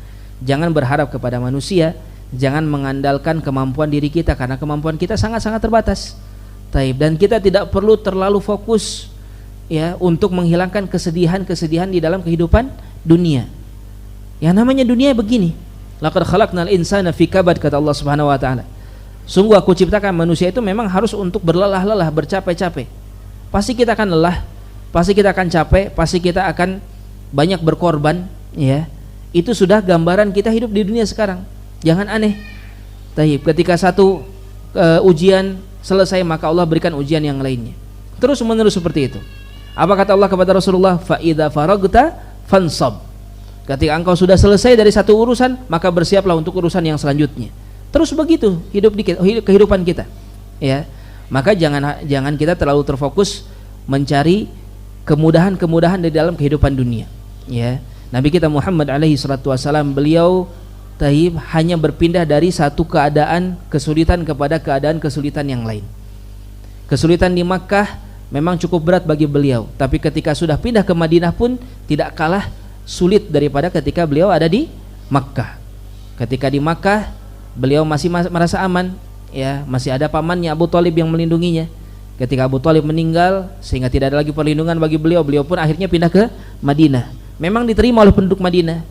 Jangan berharap kepada manusia, jangan mengandalkan kemampuan diri kita karena kemampuan kita sangat-sangat terbatas. Taib. Dan kita tidak perlu terlalu fokus, ya, untuk menghilangkan kesedihan-kesedihan di dalam kehidupan dunia. Yang namanya dunia begini. Laqad khalaqnal insana fi kabad, kata Allah Subhanahu wa taala. Sungguh aku ciptakan manusia itu memang harus untuk berlelah-lelah, bercapek-capek. Pasti kita akan lelah, pasti kita akan capek, pasti kita akan banyak berkorban, ya. Itu sudah gambaran kita hidup di dunia sekarang. Jangan aneh. Taib. Ketika satu ujian selesai maka Allah berikan ujian yang lainnya. Terus menerus seperti itu. Apa kata Allah kepada Rasulullah? Fa idza faragta fansab. Ketika engkau sudah selesai dari satu urusan, maka bersiaplah untuk urusan yang selanjutnya. Terus begitu kehidupan kita. Ya. Maka jangan kita terlalu terfokus mencari kemudahan-kemudahan di dalam kehidupan dunia. Ya. Nabi kita Muhammad alaihi salatu wasallam, beliau taib hanya berpindah dari satu keadaan kesulitan kepada keadaan kesulitan yang lain. Kesulitan di Makkah memang cukup berat bagi beliau, tapi ketika sudah pindah ke Madinah pun tidak kalah sulit daripada ketika beliau ada di Makkah. Ketika di Makkah beliau masih merasa aman, ya, masih ada pamannya Abu Thalib yang melindunginya. Ketika Abu Thalib meninggal sehingga tidak ada lagi perlindungan bagi beliau, beliau pun akhirnya pindah ke Madinah. Memang diterima oleh penduduk Madinah,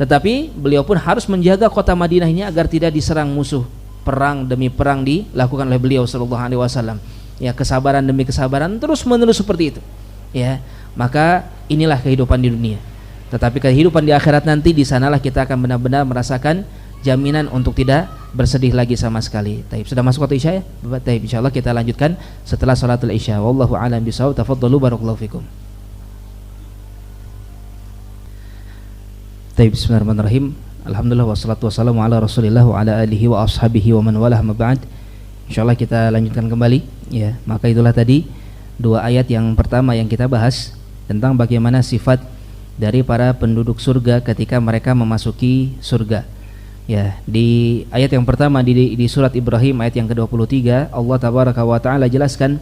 tetapi beliau pun harus menjaga kota Madinah ini agar tidak diserang musuh. Perang demi perang dilakukan oleh beliau sallallahu alaihi wasallam. Ya, kesabaran demi kesabaran terus menerus seperti itu. Ya, maka inilah kehidupan di dunia. Tetapi kehidupan di akhirat nanti, di sanalah kita akan benar-benar merasakan jaminan untuk tidak bersedih lagi sama sekali. Taib. Sudah masuk waktu Isya ya? Taib. Insyaallah kita lanjutkan setelah salatul Isya. Wallahu a'lam bishawab. Tafadhalu barakallahu fikum. Taib. Bismillahirrahmanirrahim. Alhamdulillah wassalatu wassalamu ala Rasulillah wa ala alihi wa ashabihi wa man walah ma ba'd. Insyaallah kita lanjutkan kembali, ya. Maka itulah tadi dua ayat yang pertama yang kita bahas tentang bagaimana sifat dari para penduduk surga ketika mereka memasuki surga. Ya, di ayat yang pertama di surat Ibrahim ayat yang ke-23, Allah tabaraka wa taala jelaskan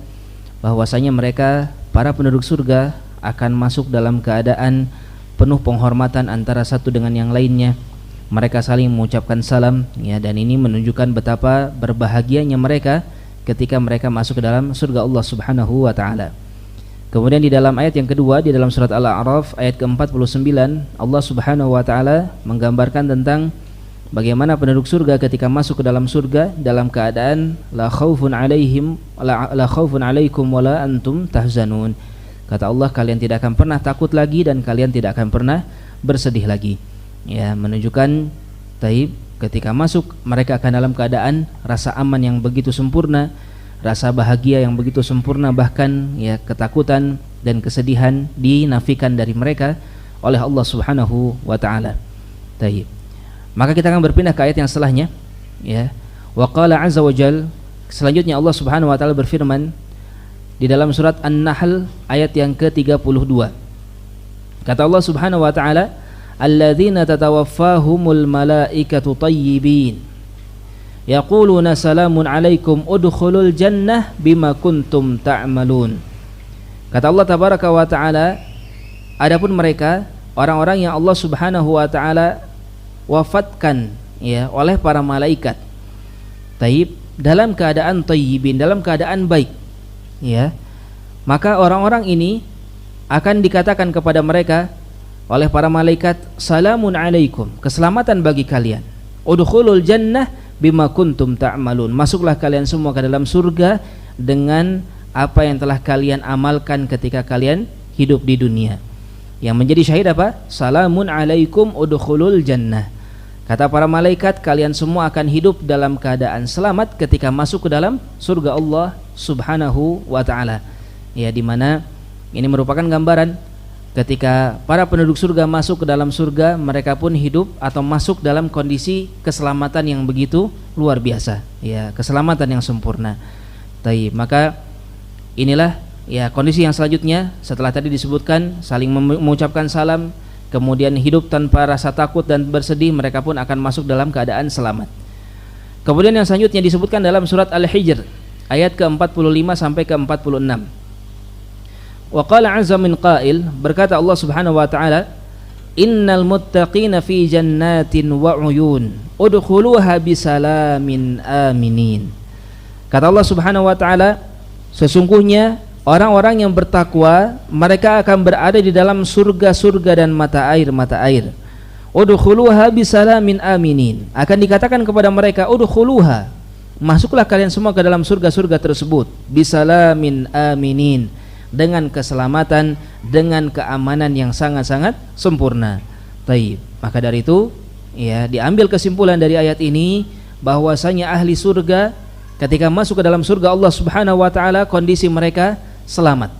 bahwasanya mereka para penduduk surga akan masuk dalam keadaan penuh penghormatan antara satu dengan yang lainnya. Mereka saling mengucapkan salam, ya, dan ini menunjukkan betapa berbahagianya mereka ketika mereka masuk ke dalam surga Allah Subhanahu wa taala. Kemudian di dalam ayat yang kedua di dalam surat Al-A'raf ayat ke-49, Allah Subhanahu wa taala menggambarkan tentang bagaimana penduduk surga ketika masuk ke dalam surga dalam keadaan la khaufun alaikum wala antum tahzanun. Kata Allah, kalian tidak akan pernah takut lagi dan kalian tidak akan pernah bersedih lagi. Ya, menunjukkan taib ketika masuk mereka akan dalam keadaan rasa aman yang begitu sempurna, rasa bahagia yang begitu sempurna, bahkan ya ketakutan dan kesedihan dinafikan dari mereka oleh Allah Subhanahu wa taala. Taib. Maka kita akan berpindah ke ayat yang setelahnya, ya. Wa qala azza wa jal, selanjutnya Allah Subhanahu wa taala berfirman di dalam surat An-Nahl ayat yang ke-32. Kata Allah Subhanahu wa taala, alladzina tatawaffahumul malaikatu tayyibin yaquluna salamun alaikum udkhulul jannah bima kuntum ta'malun. Kata Allah tabaraka wa taala, adapun mereka orang-orang yang Allah Subhanahu wa taala wafatkan, ya, oleh para malaikat taib dalam keadaan tayyibin, dalam keadaan baik, ya, maka orang-orang ini akan dikatakan kepada mereka oleh para malaikat, salamun alaikum, keselamatan bagi kalian, udkhulul jannah bima kuntum ta'malun, masuklah kalian semua ke dalam surga dengan apa yang telah kalian amalkan ketika kalian hidup di dunia. Yang menjadi syahid apa? Salamun alaikum udkhulul jannah. Kata para malaikat, kalian semua akan hidup dalam keadaan selamat ketika masuk ke dalam surga Allah Subhanahu wa taala. Ya, di mana ini merupakan gambaran ketika para penduduk surga masuk ke dalam surga, mereka pun hidup atau masuk dalam kondisi keselamatan yang begitu luar biasa. Ya, keselamatan yang sempurna. Taib, maka inilah ya kondisi yang selanjutnya setelah tadi disebutkan saling mengucapkan salam, kemudian hidup tanpa rasa takut dan bersedih, mereka pun akan masuk dalam keadaan selamat. Kemudian yang selanjutnya disebutkan dalam surat Al-Hijr ayat ke-45 sampai ke-46. Wa qala 'azza min qail, berkata Allah Subhanahu wa taala, innal muttaqina fi jannatin wa 'uyun udkhuluha bisalamin aminin. Kata Allah Subhanahu wa taala, sesungguhnya orang-orang yang bertakwa mereka akan berada di dalam surga-surga dan mata air. Udkhuluha bisalamin aminin. Akan dikatakan kepada mereka, udkhuluha, masuklah kalian semua ke dalam surga-surga tersebut, bisalamin aminin, dengan keselamatan, dengan keamanan yang sangat-sangat sempurna. Taib. Maka dari itu, ya, diambil kesimpulan dari ayat ini bahwasanya ahli surga ketika masuk ke dalam surga Allah Subhanahu wa taala, kondisi mereka selamat,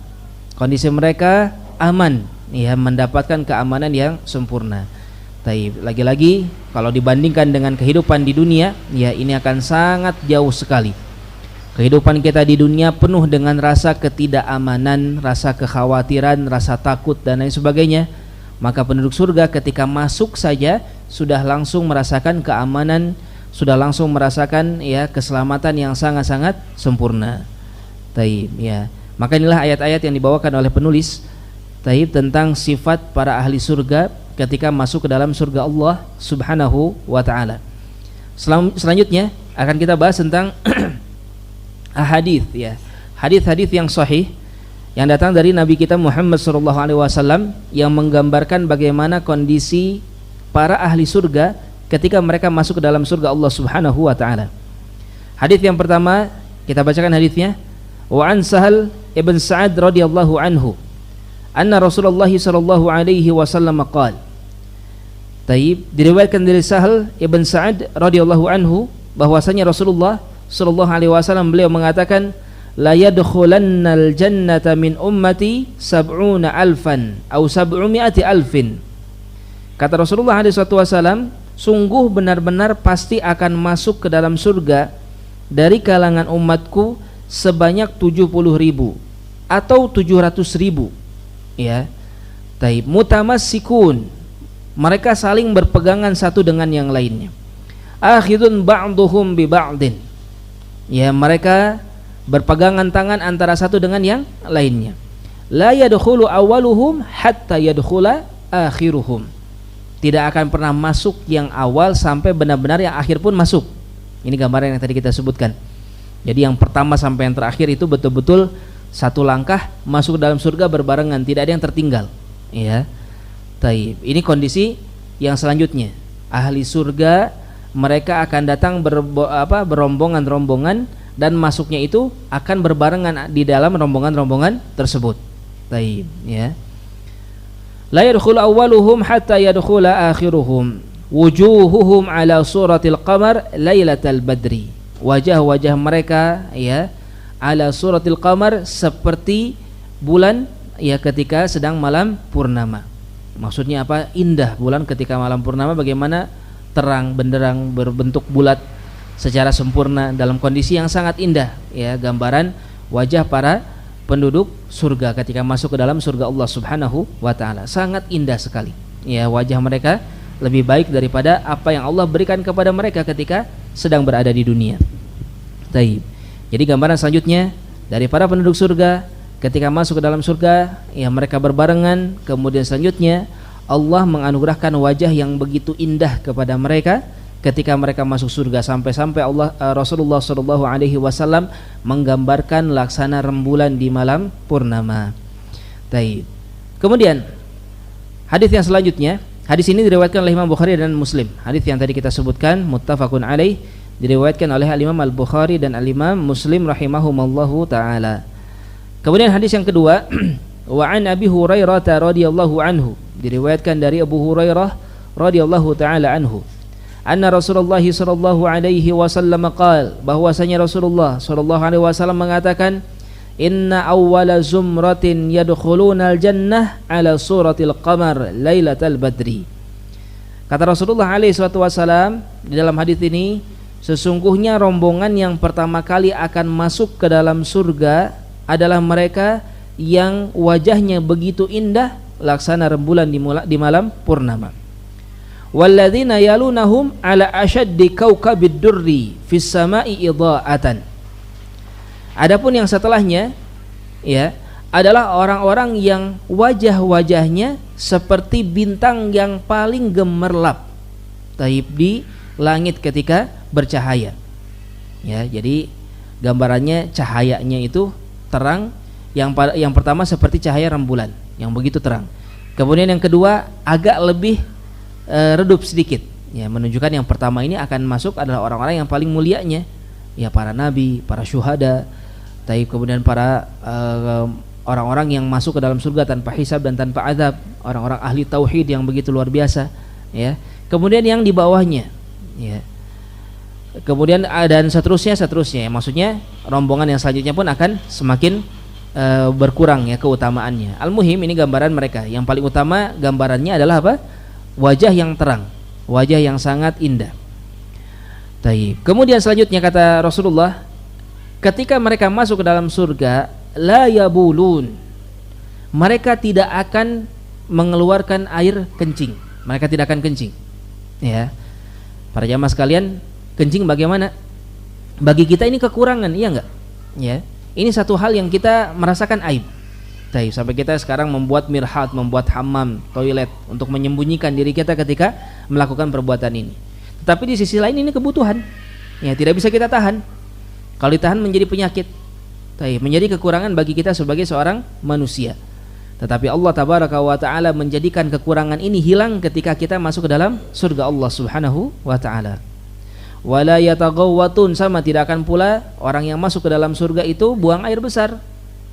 kondisi mereka aman, ya, mendapatkan keamanan yang sempurna. Taib. Lagi-lagi kalau dibandingkan dengan kehidupan di dunia, ya ini akan sangat jauh sekali. Kehidupan kita di dunia penuh dengan rasa ketidakamanan, rasa kekhawatiran, rasa takut dan lain sebagainya. Maka penduduk surga ketika masuk saja sudah langsung merasakan keamanan, sudah langsung merasakan ya keselamatan yang sangat-sangat sempurna. Taib, ya. Maka inilah ayat-ayat yang dibawakan oleh penulis taib tentang sifat para ahli surga ketika masuk ke dalam surga Allah Subhanahu wa taala. Selanjutnya akan kita bahas tentang hadis, ya. Hadis-hadis yang sahih yang datang dari Nabi kita Muhammad sallallahu alaihi wasallam yang menggambarkan bagaimana kondisi para ahli surga ketika mereka masuk ke dalam surga Allah Subhanahu wa taala. Hadis yang pertama kita bacakan hadisnya. Wa an Sahal ibn Sa'ad radhiyallahu anhu anna Rasulullah sallallahu alaihi wasallam qala. Taib, diriwayatkan dari Sahal ibn Sa'ad radhiyallahu anhu bahwasanya Rasulullah sallallahu alaihi wasallam beliau mengatakan, la yadkhulannal jannata min ummati sab'una alfan atau 700 alfin. Kata Rasulullah alaihi wasallam, sungguh benar-benar pasti akan masuk ke dalam surga dari kalangan umatku sebanyak 70.000 atau 700.000, ya. Taib, mutamassikun, mereka saling berpegangan satu dengan yang lainnya. Akhidun ba'duhum bi ba'din, ya, mereka berpegangan tangan antara satu dengan yang lainnya. La yadkhulu awwaluhum hatta yadkhula akhiruhum, tidak akan pernah masuk yang awal sampai benar-benar yang akhir pun masuk. Ini gambaran yang tadi kita sebutkan. Jadi yang pertama sampai yang terakhir itu betul-betul satu langkah masuk dalam surga berbarengan, tidak ada yang tertinggal, ya. Taib. Ini kondisi yang selanjutnya. Ahli surga mereka akan datang berombongan-rombongan dan masuknya itu akan berbarengan di dalam rombongan-rombongan tersebut. Taib, ya. La yadkhulu awwaluhum hatta yadkhula akhiruhum wujuhuhum ala suratil qamar lailatal badri. Wajah-wajah mereka, ya, ala suratil qamar, seperti bulan, ya, ketika sedang malam purnama. Maksudnya apa? Indah bulan ketika malam purnama, bagaimana terang benderang berbentuk bulat secara sempurna dalam kondisi yang sangat indah, ya, gambaran wajah para penduduk surga ketika masuk ke dalam surga Allah Subhanahu wa taala. Sangat indah sekali, ya, wajah mereka lebih baik daripada apa yang Allah berikan kepada mereka ketika sedang berada di dunia. Taib. Jadi gambaran selanjutnya dari para penduduk surga ketika masuk ke dalam surga, ya, mereka berbarengan. Kemudian selanjutnya Allah menganugerahkan wajah yang begitu indah kepada mereka ketika mereka masuk surga, sampai-sampai Rasulullah sallallahu alaihi wasallam menggambarkan laksana rembulan di malam purnama. Taib. Kemudian hadis yang selanjutnya, hadis ini diriwayatkan oleh Imam Bukhari dan Muslim. Hadis yang tadi kita sebutkan muttafaqun alaih, diriwayatkan oleh Al-Imam Al-Bukhari dan Al-Imam Muslim rahimahumallahu taala. Kemudian hadis yang kedua Wa an Abi Hurairah radhiyallahu anhu, diriwayatkan dari Abu Hurairah radhiyallahu taala anhu, anna Rasulullah sallallahu alaihi wasallam qala, bahwasanya Rasulullah sallallahu alaihi wasallam mengatakan, inna awwala zumratin yadkhulunal jannah ala suratil qamar lailatal badri. Kata Rasulullah alaihi wasallam di dalam hadis ini, sesungguhnya rombongan yang pertama kali akan masuk ke dalam surga adalah mereka yang wajahnya begitu indah laksana rembulan di malam purnama. Walladzina yalunahum ala ashaddi kaukabid durri fis sama'i idha'atan. Adapun yang setelahnya, ya, adalah orang-orang yang wajah-wajahnya seperti bintang yang paling gemerlap taib di langit ketika bercahaya. Ya, jadi gambarannya cahayanya itu terang. Yang pertama seperti cahaya rembulan yang begitu terang. Kemudian yang kedua agak lebih redup sedikit. Ya, menunjukkan yang pertama ini akan masuk adalah orang-orang yang paling mulianya, ya, para nabi, para syuhada, kemudian para orang-orang yang masuk ke dalam surga tanpa hisab dan tanpa azab, orang-orang ahli tauhid yang begitu luar biasa, ya. Kemudian yang di bawahnya, ya. Kemudian dan seterusnya. Maksudnya rombongan yang selanjutnya pun akan semakin berkurang, ya, keutamaannya. Al-muhim ini gambaran mereka. Yang paling utama gambarannya adalah apa? Wajah yang terang, wajah yang sangat indah. Taib. Kemudian selanjutnya kata Rasulullah, ketika mereka masuk ke dalam surga, la yabulun, mereka tidak akan mengeluarkan air kencing. Mereka tidak akan kencing. Ya, para jamaah sekalian, kencing bagaimana? Bagi kita ini kekurangan, iya enggak? Ya, ini satu hal yang kita merasakan aib. Sampai kita sekarang membuat mirhat, membuat hammam, toilet untuk menyembunyikan diri kita ketika melakukan perbuatan ini. Tetapi di sisi lain ini kebutuhan, ya, tidak bisa kita tahan. Kalau ditahan menjadi penyakit, menjadi kekurangan bagi kita sebagai seorang manusia. Tetapi Allah tabaraka wa ta'ala menjadikan kekurangan ini hilang ketika kita masuk ke dalam surga Allah subhanahu wa ta'ala. Wala yataghawwatun, sama tidak akan pula orang yang masuk ke dalam surga itu buang air besar.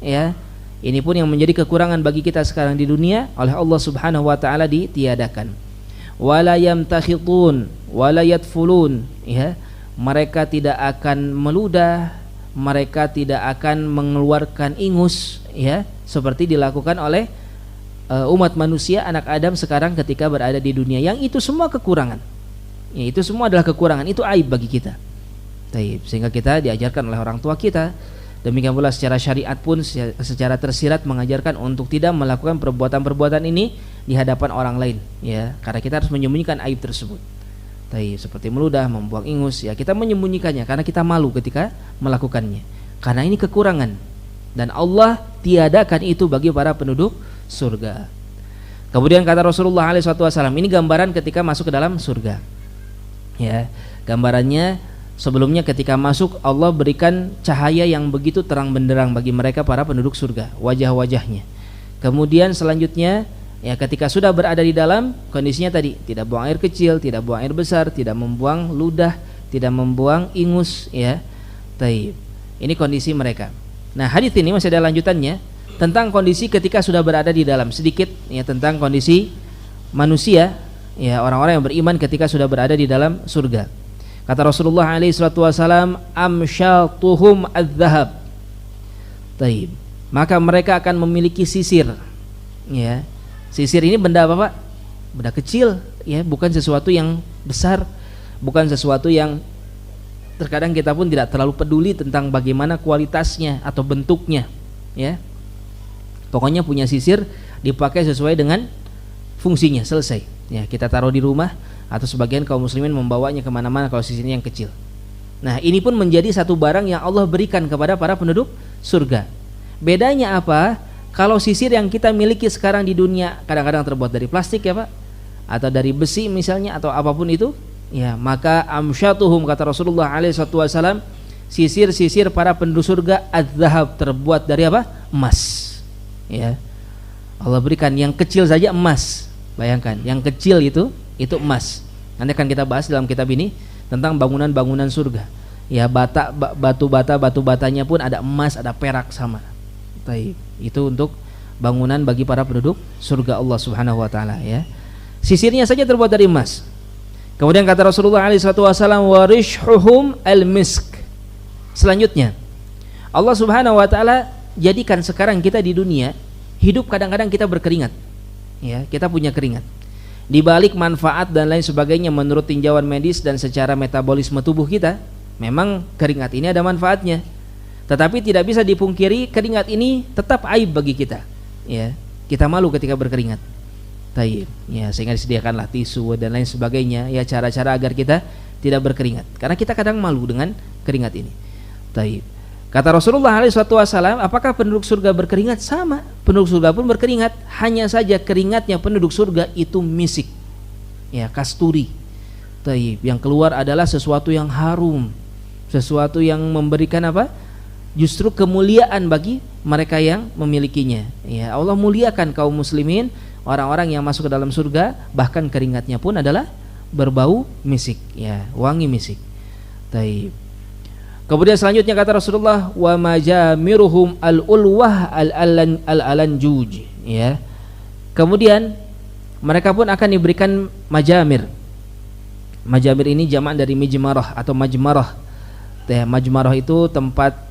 Ya, ini pun yang menjadi kekurangan bagi kita sekarang di dunia oleh Allah subhanahu wa ta'ala ditiadakan. Wala yamtakhitun wala yatfulun, ya, mereka tidak akan meludah, mereka tidak akan mengeluarkan ingus, ya, seperti dilakukan oleh umat manusia, anak Adam sekarang ketika berada di dunia. Yang itu semua kekurangan, ya, itu semua adalah kekurangan, itu aib bagi kita. Sehingga kita diajarkan oleh orang tua kita, demikian pula secara syariat pun secara tersirat mengajarkan untuk tidak melakukan perbuatan-perbuatan ini di hadapan orang lain, ya, karena kita harus menyembunyikan aib tersebut. Seperti meludah, membuang ingus, ya, kita menyembunyikannya karena kita malu ketika melakukannya, karena ini kekurangan dan Allah tiadakan itu bagi para penduduk surga. Kemudian kata Rasulullah SAW, ini gambaran ketika masuk ke dalam surga, ya, gambarannya sebelumnya ketika masuk Allah berikan cahaya yang begitu terang benderang bagi mereka para penduduk surga, wajah-wajahnya. Kemudian selanjutnya, ya, ketika sudah berada di dalam, kondisinya tadi tidak buang air kecil, tidak buang air besar, tidak membuang ludah, tidak membuang ingus, ya. Ini kondisi mereka. Nah, hadis ini masih ada lanjutannya tentang kondisi ketika sudah berada di dalam, sedikit, ya, tentang kondisi manusia, ya, orang-orang yang beriman ketika sudah berada di dalam surga. Kata Rasulullah SAW, amsyatuhum adzahab. Maka mereka akan memiliki sisir, ya. Sisir ini benda apa, Pak? Benda kecil, ya, bukan sesuatu yang besar, bukan sesuatu yang terkadang kita pun tidak terlalu peduli tentang bagaimana kualitasnya atau bentuknya, ya. Pokoknya punya sisir dipakai sesuai dengan fungsinya, selesai. Ya, kita taruh di rumah atau sebagian kaum muslimin membawanya kemana-mana kalau sisirnya yang kecil. Nah, ini pun menjadi satu barang yang Allah berikan kepada para penduduk surga. Bedanya apa? Kalau sisir yang kita miliki sekarang di dunia kadang-kadang terbuat dari plastik, ya, Pak, atau dari besi misalnya, atau apapun itu, ya, maka amsyatuhum, kata Rasulullah SAW, sisir-sisir para penduduk surga adzahab, terbuat dari apa? Emas, ya. Allah berikan yang kecil saja emas. Bayangkan, yang kecil itu emas. Nanti akan kita bahas dalam kitab ini tentang bangunan-bangunan surga. Ya, batu batanya pun ada emas, ada perak sama. Itu untuk bangunan bagi para penduduk surga Allah Subhanahu wa taala ya. Sisirnya saja terbuat dari emas. Kemudian kata Rasulullah SAW, warishuhum al-misk. Selanjutnya, Allah Subhanahu wa taala jadikan sekarang kita di dunia hidup kadang-kadang kita berkeringat. Ya, kita punya keringat. Di balik manfaat dan lain sebagainya menurut tinjauan medis dan secara metabolisme tubuh kita, memang keringat ini ada manfaatnya. Tetapi tidak bisa dipungkiri keringat ini tetap aib bagi kita. Ya, kita malu ketika berkeringat. Taib. Ya, sehingga disediakanlah tisu dan lain sebagainya, ya cara-cara agar kita tidak berkeringat. Karena kita kadang malu dengan keringat ini. Taib. Kata Rasulullah SAW, apakah penduduk surga berkeringat? Sama, penduduk surga pun berkeringat. Hanya saja keringatnya penduduk surga itu misik, ya, kasturi. Taib. Yang keluar adalah sesuatu yang harum, sesuatu yang memberikan apa? Justru kemuliaan bagi mereka yang memilikinya. Ya, Allah muliakan kaum muslimin, orang-orang yang masuk ke dalam surga, bahkan keringatnya pun adalah berbau misik, ya, wangi misik. Taib. Kemudian selanjutnya kata Rasulullah, wa majamiruhum al-ulwah al-alanjuj, ya. Kemudian mereka pun akan diberikan majamir. Majamir ini jamak dari mijmarah atau majmarah. Ya, majmarah itu tempat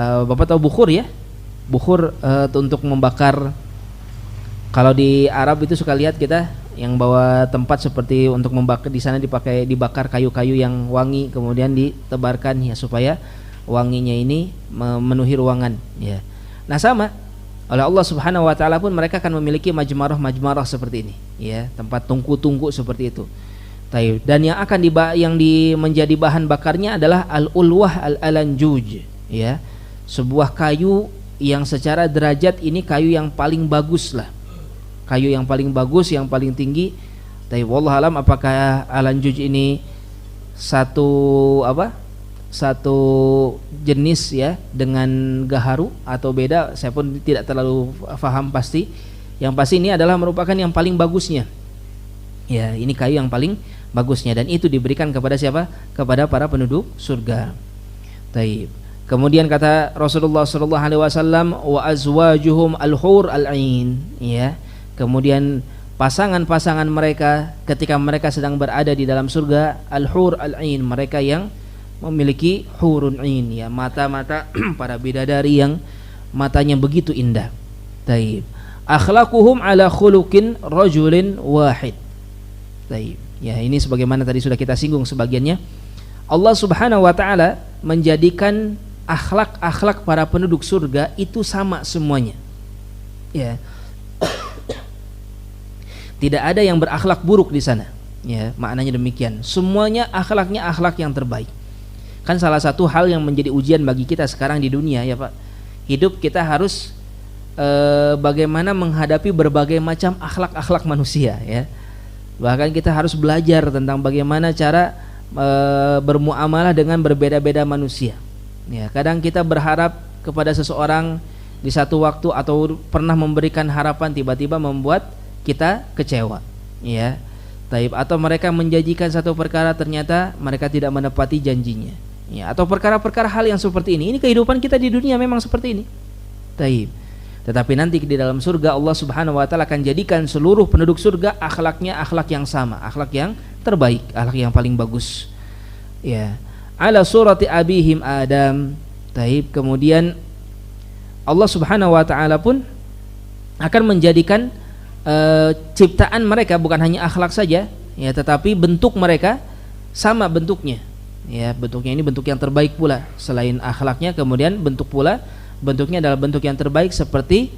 Bapak tahu bukhur ya? Bukhur untuk membakar. Kalau di Arab itu suka lihat kita yang bawa tempat seperti untuk membakar, di sana dibakar kayu-kayu yang wangi, kemudian ditebarkan ya supaya wanginya ini memenuhi ruangan ya. Nah, sama oleh Allah Subhanahu wa taala pun mereka akan memiliki majmarah seperti ini ya, tempat tungku-tungku seperti itu. Dan yang akan menjadi bahan bakarnya adalah al-ulwah al-alanjuj ya. Sebuah kayu yang secara derajat ini kayu yang paling bagus lah. Kayu yang paling bagus, yang paling tinggi. Tapi wallahu alam apakah alanjuj ini satu jenis ya dengan gaharu atau beda, saya pun tidak terlalu paham pasti. Yang pasti ini adalah merupakan yang paling bagusnya. Ya, ini kayu yang paling bagusnya dan itu diberikan kepada siapa? Kepada para penduduk surga. Taib. Kemudian kata Rasulullah SAW, wa azwajuhum al-hur al-ain, ya. Kemudian pasangan-pasangan mereka ketika mereka sedang berada di dalam surga, al-hur al-ain, mereka yang memiliki hurun ain, ya, mata-mata para bidadari yang matanya begitu indah. Taib. Akhlaquhum ala khuluqin rajulin wahid. Taib. Ya, ini sebagaimana tadi sudah kita singgung sebagiannya. Allah Subhanahu wa taala menjadikan akhlak-akhlak para penduduk surga itu sama semuanya. Ya. Tidak ada yang berakhlak buruk di sana. Ya, maknanya demikian. Semuanya akhlaknya akhlak yang terbaik. Kan salah satu hal yang menjadi ujian bagi kita sekarang di dunia ya, Pak. Hidup kita harus bagaimana menghadapi berbagai macam akhlak-akhlak manusia ya. Bahkan kita harus belajar tentang bagaimana cara bermuamalah dengan berbeda-beda manusia. Ya, kadang kita berharap kepada seseorang di satu waktu atau pernah memberikan harapan tiba-tiba membuat kita kecewa. Ya. Taib, atau mereka menjanjikan satu perkara ternyata mereka tidak menepati janjinya. Ya, atau perkara-perkara hal yang seperti ini. Ini kehidupan kita di dunia memang seperti ini. Taib. Tetapi nanti di dalam surga Allah Subhanahu wa taala akan jadikan seluruh penduduk surga akhlaknya akhlak yang sama, akhlak yang terbaik, akhlak yang paling bagus. Ya. Ala surati abihim Adam. Taib. Kemudian Allah Subhanahu wa taala pun akan menjadikan ciptaan mereka bukan hanya akhlak saja, ya, tetapi bentuk mereka sama bentuknya. Ya, bentuknya ini bentuk yang terbaik pula selain akhlaknya, kemudian bentuknya adalah bentuk yang terbaik seperti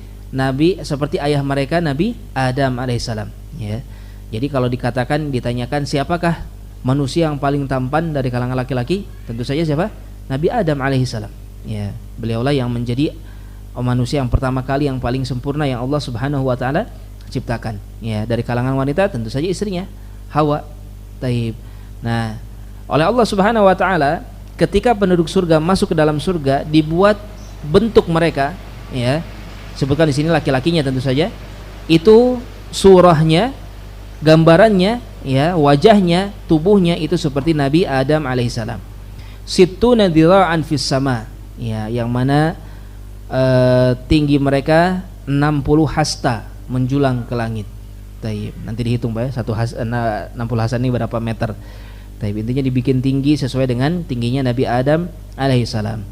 ayah mereka Nabi Adam alaihissalam. Ya. Jadi kalau ditanyakan siapakah manusia yang paling tampan dari kalangan laki-laki, tentu saja siapa? Nabi Adam alaihissalam. Ya, beliaulah yang menjadi manusia yang pertama kali yang paling sempurna yang Allah Subhanahu wa taala ciptakan. Ya, dari kalangan wanita tentu saja istrinya Hawa. Taib. Nah, oleh Allah Subhanahu wa taala ketika penduduk surga masuk ke dalam surga dibuat bentuk mereka, ya. Sebutkan di sini laki-lakinya tentu saja. Itu surahnya, gambarannya, ya, wajahnya, tubuhnya itu seperti Nabi Adam alaihissalam. Sittuna dhira'an fis sama, ya, yang mana tinggi mereka 60 hasta menjulang ke langit. Taib. Nanti dihitung Pak ya, 60 hasta ini berapa meter. Taib. Intinya dibikin tinggi sesuai dengan tingginya Nabi Adam alaihissalam.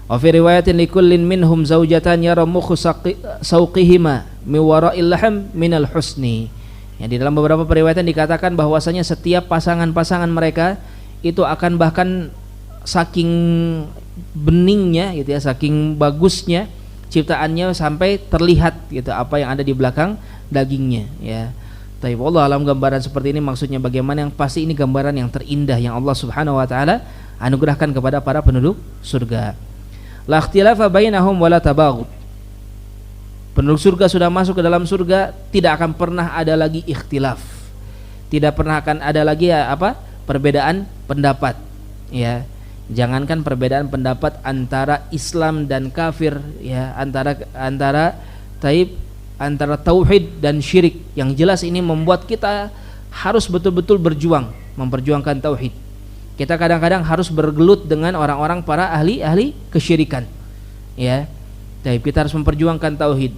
Wa fi riwayatin likullin minhum zaujatan yara mukhu sauqihima mi wara'il lahm minal husni. Yang di dalam beberapa periwayatan dikatakan bahwasanya setiap pasangan-pasangan mereka itu akan bahkan saking beningnya gitu ya, saking bagusnya ciptaannya sampai terlihat gitu apa yang ada di belakang dagingnya ya. Tapi Allah alam gambaran seperti ini maksudnya bagaimana, yang pasti ini gambaran yang terindah yang Allah Subhanahu wa taala anugerahkan kepada para penduduk surga. La ikhtilafa bainahum wala tabaghud. Penduduk surga sudah masuk ke dalam surga, tidak akan pernah ada lagi ikhtilaf. Tidak pernah akan ada lagi perbedaan pendapat ya. Jangankan perbedaan pendapat antara Islam dan kafir ya, antara tauhid dan syirik. Yang jelas ini membuat kita harus betul-betul berjuang memperjuangkan tauhid. Kita kadang-kadang harus bergelut dengan orang-orang para ahli kesyirikan. Ya. Kita harus memperjuangkan tauhid.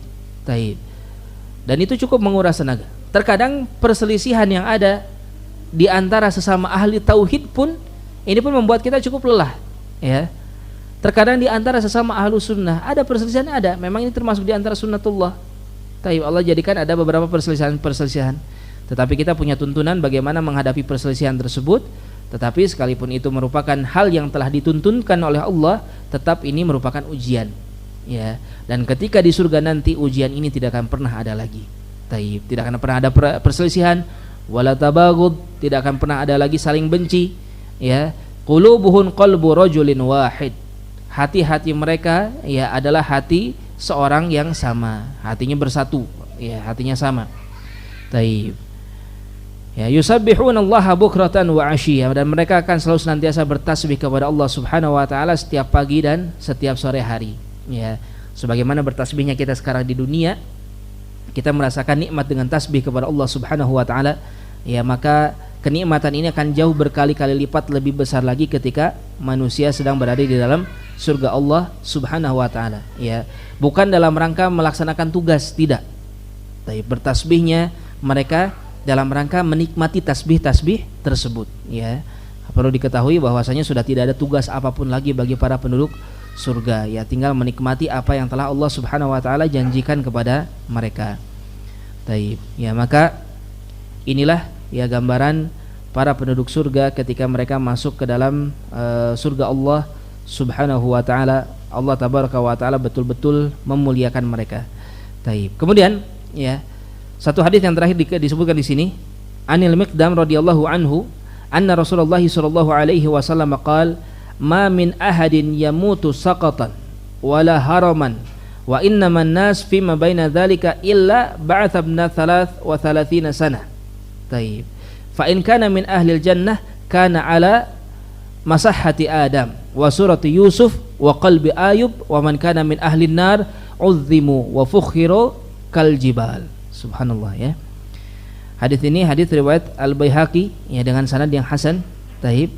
Dan itu cukup menguras tenaga. Terkadang perselisihan yang ada di antara sesama ahli tauhid pun ini pun membuat kita cukup lelah, ya. Terkadang di antara sesama ahlu sunnah ada perselisihan, ada. Memang ini termasuk di antara sunnatullah. Allah jadikan ada beberapa perselisihan. Tetapi kita punya tuntunan bagaimana menghadapi perselisihan tersebut. Tetapi sekalipun itu merupakan hal yang telah dituntunkan oleh Allah, tetap ini merupakan ujian, ya. Dan ketika di surga nanti ujian ini tidak akan pernah ada lagi. Tidak akan pernah ada perselisihan, wala tabaghud, tidak akan pernah ada lagi saling benci. Ya, qulubuhun qalbu rajulin wahid. Hati-hati mereka ya adalah hati seorang yang sama, hatinya bersatu, ya, hatinya sama. Taib. Ya, yusabbihunallaha bukratan wa ashiyya, dan mereka akan selalu senantiasa bertasbih kepada Allah Subhanahu wa taala setiap pagi dan setiap sore hari. Ya, sebagaimana bertasbihnya kita sekarang di dunia, kita merasakan nikmat dengan tasbih kepada Allah Subhanahu wa taala, ya, maka kenikmatan ini akan jauh berkali-kali lipat lebih besar lagi ketika manusia sedang berada di dalam surga Allah Subhanahu wa taala, ya. Bukan dalam rangka melaksanakan tugas, tidak. Tapi bertasbihnya mereka dalam rangka menikmati tasbih-tasbih tersebut, ya. Perlu diketahui bahwasanya sudah tidak ada tugas apapun lagi bagi para penduduk surga, ya, tinggal menikmati apa yang telah Allah Subhanahu wa taala janjikan kepada mereka. Taib. Ya, maka inilah ya gambaran para penduduk surga ketika mereka masuk ke dalam surga Allah Subhanahu wa taala. Allah tabaraka wa taala betul-betul memuliakan mereka. Taib. Kemudian ya, satu hadis yang terakhir disebutkan di sini, Anil Miqdam radhiyallahu anhu, anna Rasulullah sallallahu alaihi wasallam qala, "Ma min ahadin yamutu saqatan wala haraman wa innaman nas fima baina dzalika illa ba'atha ibna 33 sana." Taib. Fa in kana min ahli jannah kana ala masahhati Adam wa surati Yusuf wa qalbi Ayub, wa man kana min ahli nar uzzimu wa fukhiru kal jibal. Subhanallah, ya. Hadis ini hadis riwayat Al-Baihaqi, ya, dengan sanad yang hasan. Taib.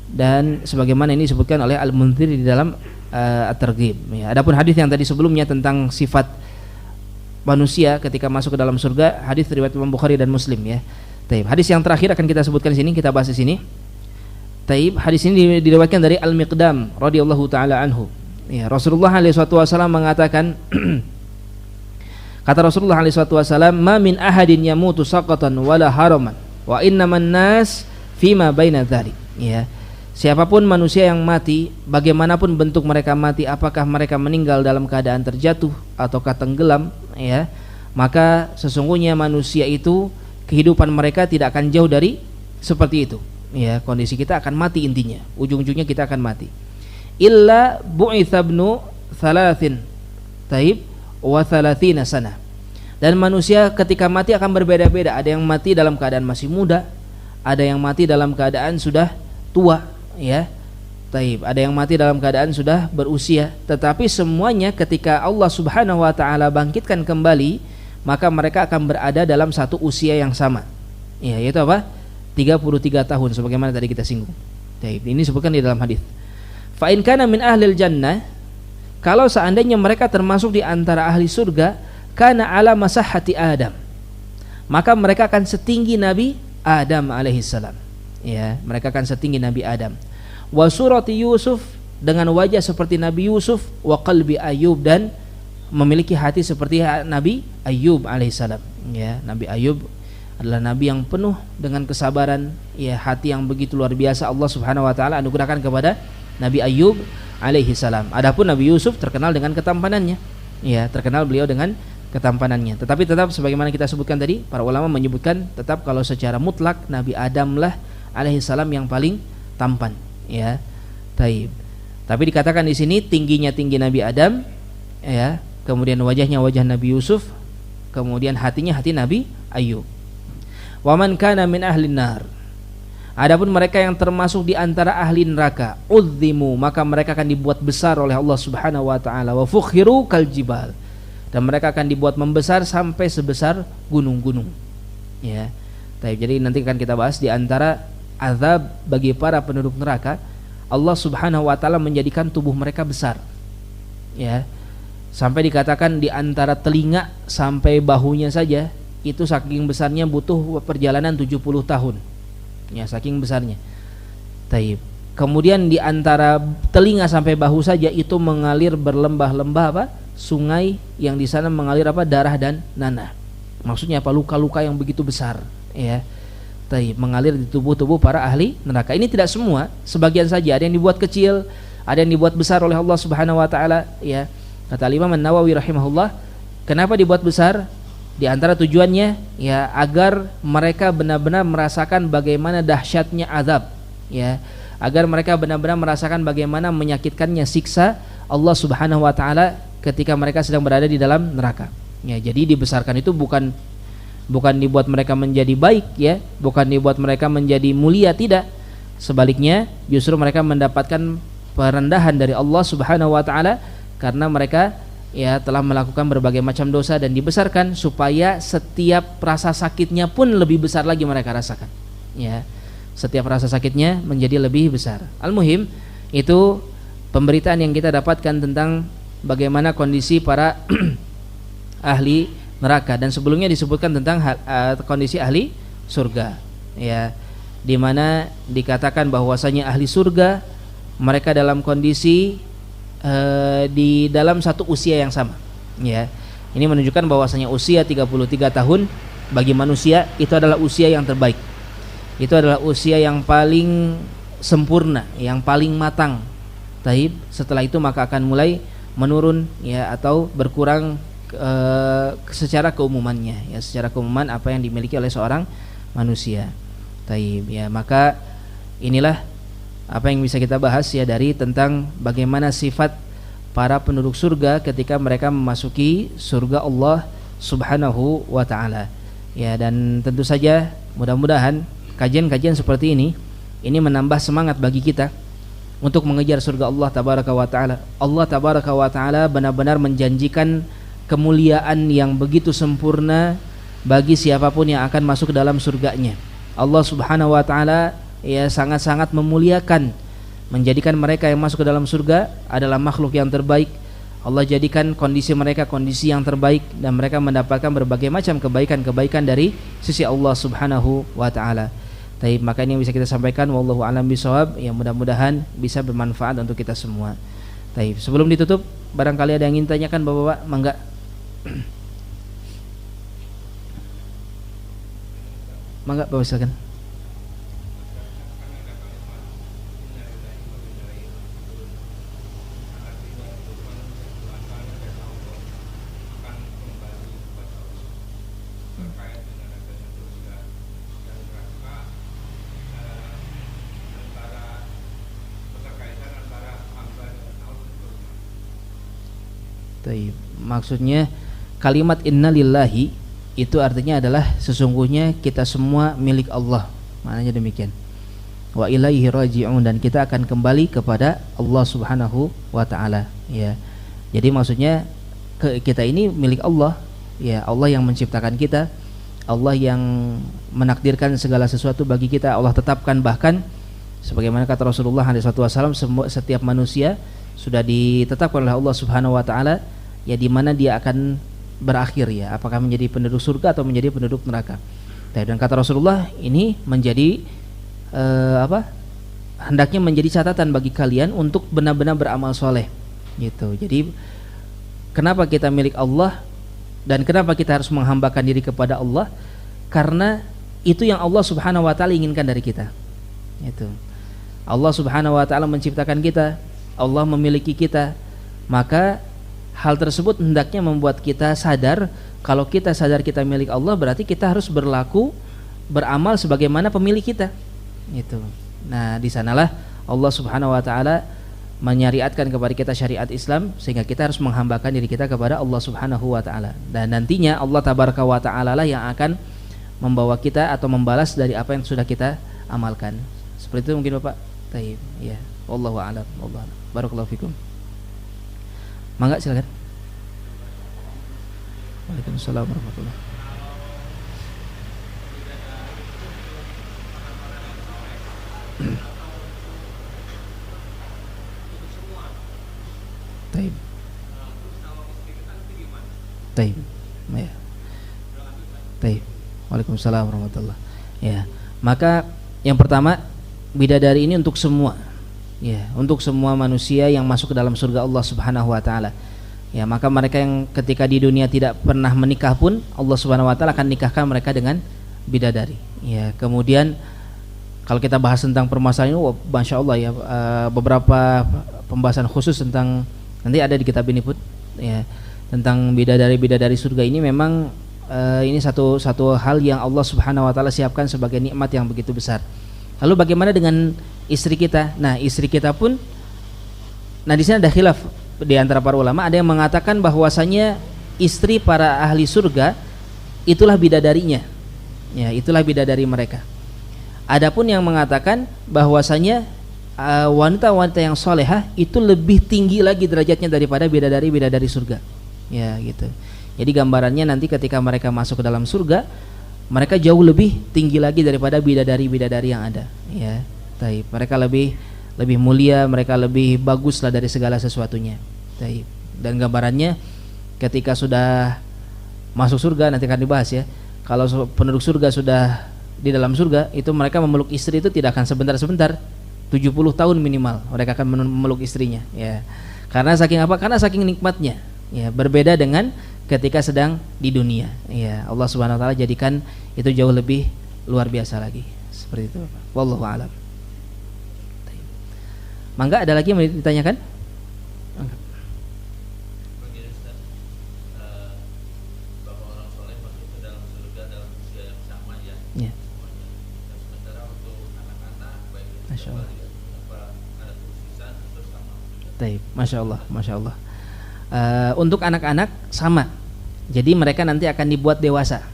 Dan sebagaimana ini disebutkan oleh Al-Munziri di dalam At-Targhib, ya. Adapun hadis yang tadi sebelumnya tentang sifat manusia ketika masuk ke dalam surga, hadis riwayat Imam Bukhari dan Muslim, ya. Taib. Hadis yang terakhir akan kita sebutkan di sini, kita bahas di sini. Taib. Hadis ini diriwayatkan dari Al-Miqdam radhiyallahu taala anhu. Ya, Rasulullah alaihi wasallam mengatakan kata Rasulullah alaihi wasallam, "Ma min ahadin yamutu saqatan wala haraman wa innaman nas fima baina dzalik." Ya. Siapapun manusia yang mati, bagaimanapun bentuk mereka mati, apakah mereka meninggal dalam keadaan terjatuh ataukah tenggelam, ya, maka sesungguhnya manusia itu kehidupan mereka tidak akan jauh dari seperti itu, ya. Kondisi kita akan mati, intinya ujung-ujungnya kita akan mati. Illa bu'itsa ibnu 3 taib wa 30 sana. Dan manusia ketika mati akan berbeda-beda. Ada yang mati dalam keadaan masih muda, ada yang mati dalam keadaan sudah tua, ya. Taib. Ada yang mati dalam keadaan sudah berusia. Tetapi semuanya ketika Allah Subhanahu wa taala bangkitkan kembali, maka mereka akan berada dalam satu usia yang sama, ya, yaitu apa? 33 tahun sebagaimana tadi kita singgung. Taib. Ini disebutkan di dalam hadis. Fa in kana min ahlil jannah, kalau seandainya mereka termasuk di antara ahli surga, kana ala masahati Adam, maka mereka akan setinggi Nabi Adam alaihissalam. Ya, mereka akan setinggi Nabi Adam. Wa surati Yusuf, dengan wajah seperti Nabi Yusuf, wa qalbi Ayub, dan memiliki hati seperti Nabi Ayub alaihissalam. Ya, Nabi Ayub adalah nabi yang penuh dengan kesabaran, ya, hati yang begitu luar biasa Allah Subhanahu wa taala anugerahkan kepada Nabi Ayub alaihi salam. Adapun Nabi Yusuf terkenal dengan ketampanannya. Ya, terkenal beliau dengan ketampanannya. Tetapi tetap sebagaimana kita sebutkan tadi, para ulama menyebutkan tetap kalau secara mutlak Nabi Adam lah alaihi salam yang paling tampan, ya. Taib. Tapi dikatakan di sini tingginya tinggi Nabi Adam, ya. Kemudian wajahnya wajah Nabi Yusuf, kemudian hatinya hati Nabi Ayub. Wa man kana min ahlin nar, adapun mereka yang termasuk di antara ahli neraka, udzimu, maka mereka akan dibuat besar oleh Allah Subhanahu wa taala, wa fukhiru kal jibal, dan mereka akan dibuat membesar sampai sebesar gunung-gunung. Ya. Jadi nanti akan kita bahas di antara azab bagi para penduduk neraka, Allah Subhanahu wa taala menjadikan tubuh mereka besar. Ya. Sampai dikatakan di antara telinga sampai bahunya saja itu saking besarnya butuh perjalanan 70 tahun. Ya, saking besarnya. Taib. Kemudian di antara telinga sampai bahu saja itu mengalir berlembah-lembah apa? Sungai yang di sana mengalir apa? Darah dan nanah. Maksudnya apa? Luka-luka yang begitu besar, ya. Taib, mengalir di tubuh-tubuh para ahli neraka. Ini tidak semua, sebagian saja. Ada yang dibuat kecil, ada yang dibuat besar oleh Allah Subhanahu wa taala, ya. Kata Imam An-Nawawi rahimahullah, kenapa dibuat besar? Di antara tujuannya, ya, agar mereka benar-benar merasakan bagaimana dahsyatnya azab, ya, agar mereka benar-benar merasakan bagaimana menyakitkannya siksa Allah Subhanahu wa taala ketika mereka sedang berada di dalam neraka. Ya, jadi dibesarkan itu bukan dibuat mereka menjadi baik, ya, bukan dibuat mereka menjadi mulia, tidak. Sebaliknya, justru mereka mendapatkan perendahan dari Allah Subhanahu wa taala karena mereka, ya, telah melakukan berbagai macam dosa, dan dibesarkan supaya setiap rasa sakitnya pun lebih besar lagi mereka rasakan, ya. Setiap rasa sakitnya menjadi lebih besar. Al-muhim, itu pemberitaan yang kita dapatkan tentang bagaimana kondisi para ahli neraka, dan sebelumnya disebutkan tentang kondisi ahli surga, ya, di mana dikatakan bahwasanya ahli surga mereka dalam kondisi di dalam satu usia yang sama, ya. Ini menunjukkan bahwasanya usia 33 tahun bagi manusia itu adalah usia yang terbaik. Itu adalah usia yang paling sempurna, yang paling matang. Taib, setelah itu maka akan mulai menurun, ya, atau berkurang secara keumumannya, ya, secara keumuman apa yang dimiliki oleh seorang manusia. Taib, ya, maka inilah apa yang bisa kita bahas, ya, dari tentang bagaimana sifat para penduduk surga ketika mereka memasuki surga Allah Subhanahu wa taala. Ya, dan tentu saja mudah-mudahan kajian-kajian seperti ini menambah semangat bagi kita untuk mengejar surga Allah tabaraka wa taala. Allah tabaraka wa taala benar-benar menjanjikan kemuliaan yang begitu sempurna bagi siapapun yang akan masuk ke dalam surganya. Allah Subhanahu wa taala, ya, sangat-sangat memuliakan, menjadikan mereka yang masuk ke dalam surga adalah makhluk yang terbaik. Allah jadikan kondisi mereka kondisi yang terbaik, dan mereka mendapatkan berbagai macam kebaikan-kebaikan dari sisi Allah Subhanahu wa taala. Taib, maka ini yang bisa kita sampaikan, wallahu a'lam bishawab, yang mudah-mudahan bisa bermanfaat untuk kita semua. Taib, sebelum ditutup, barangkali ada yang ingin tanyakan Bapak-bapak, mangga. Mangga Bapak, silakan. Maksudnya kalimat innalillahi itu artinya adalah sesungguhnya kita semua milik Allah, maknanya demikian. Wa ilaihi raji'un, dan kita akan kembali kepada Allah Subhanahu wa taala, ya. Jadi maksudnya kita ini milik Allah, ya. Allah yang menciptakan kita, Allah yang menakdirkan segala sesuatu bagi kita, Allah tetapkan. Bahkan sebagaimana kata Rasulullah SAW, setiap manusia sudah ditetapkan oleh Allah Subhanahu wa taala, ya, di mana dia akan berakhir ya, apakah menjadi penduduk surga atau menjadi penduduk neraka. Dan kata Rasulullah, ini menjadi hendaknya menjadi catatan bagi kalian untuk benar-benar beramal soleh gitu. Jadi kenapa kita milik Allah dan kenapa kita harus menghambakan diri kepada Allah? Karena itu yang Allah Subhanahu wa taala inginkan dari kita. Itu. Allah Subhanahu wa taala menciptakan kita, Allah memiliki kita. Maka hal tersebut hendaknya membuat kita sadar, kalau kita sadar kita milik Allah, berarti kita harus berlaku, beramal sebagaimana pemilik kita. Itu. Nah, di sanalah Allah Subhanahu wa taala menyariatkan kepada kita syariat Islam, sehingga kita harus menghambakan diri kita kepada Allah Subhanahu wa taala. Dan nantinya Allah Tabaraka wa taala lah yang akan membawa kita atau membalas dari apa yang sudah kita amalkan. Seperti itu mungkin Bapak. Baik, ya. Wallahu a'lam. Barakallahu fikum. Mangga silakan. Waalaikumsalam warahmatullahi. Taib. Taib. Ya. Taib. Waalaikumsalam warahmatullahi. Ya. Maka yang pertama, bidadari ini untuk semua. Ya, untuk semua manusia yang masuk ke dalam surga Allah Subhanahu wa taala. Ya, maka mereka yang ketika di dunia tidak pernah menikah pun Allah Subhanahu wa taala akan nikahkan mereka dengan bidadari. Ya, kemudian kalau kita bahas tentang permasalahan ini, masya Allah ya, beberapa pembahasan khusus tentang, nanti ada di kitab ini pun, ya, tentang bidadari surga ini. Memang ini satu hal yang Allah Subhanahu wa taala siapkan sebagai nikmat yang begitu besar. Lalu bagaimana dengan istri kita? Nah, istri kita pun, nah di sini ada khilaf di antara para ulama. Ada yang mengatakan bahwasanya istri para ahli surga itulah bidadarinya. Ya, itulah bidadari mereka. Adapun yang mengatakan bahwasanya wanita-wanita yang solehah itu lebih tinggi lagi derajatnya daripada bidadari surga. Ya, gitu. Jadi gambarannya nanti ketika mereka masuk ke dalam surga, mereka jauh lebih tinggi lagi daripada bidadari yang ada. Ya, taib. Mereka lebih mulia, mereka lebih baguslah dari segala sesuatunya. Taib. Dan gambarannya ketika sudah masuk surga, nanti akan dibahas ya. Kalau penduduk surga sudah di dalam surga, itu mereka memeluk istri itu tidak akan sebentar-sebentar, 70 tahun minimal mereka akan memeluk istrinya. Ya. Karena saking apa? Karena saking nikmatnya. Ya, berbeda dengan ketika sedang di dunia. Ya, Allah Subhanahu wa taala jadikan itu jauh lebih luar biasa lagi. Seperti itu, Bapak. Wallahu a'lam. Mangga ada lagi yang mau ditanyakan? Bahwa orang soleh masuk ke dalam surga dalam usia yang sama ya. Ya. Sementara untuk anak-anak baik itu Masya Allah. apa ada khususan atau sama? Taib. Masya Allah, Masya Allah. Untuk anak-anak sama. Jadi mereka nanti akan dibuat dewasa.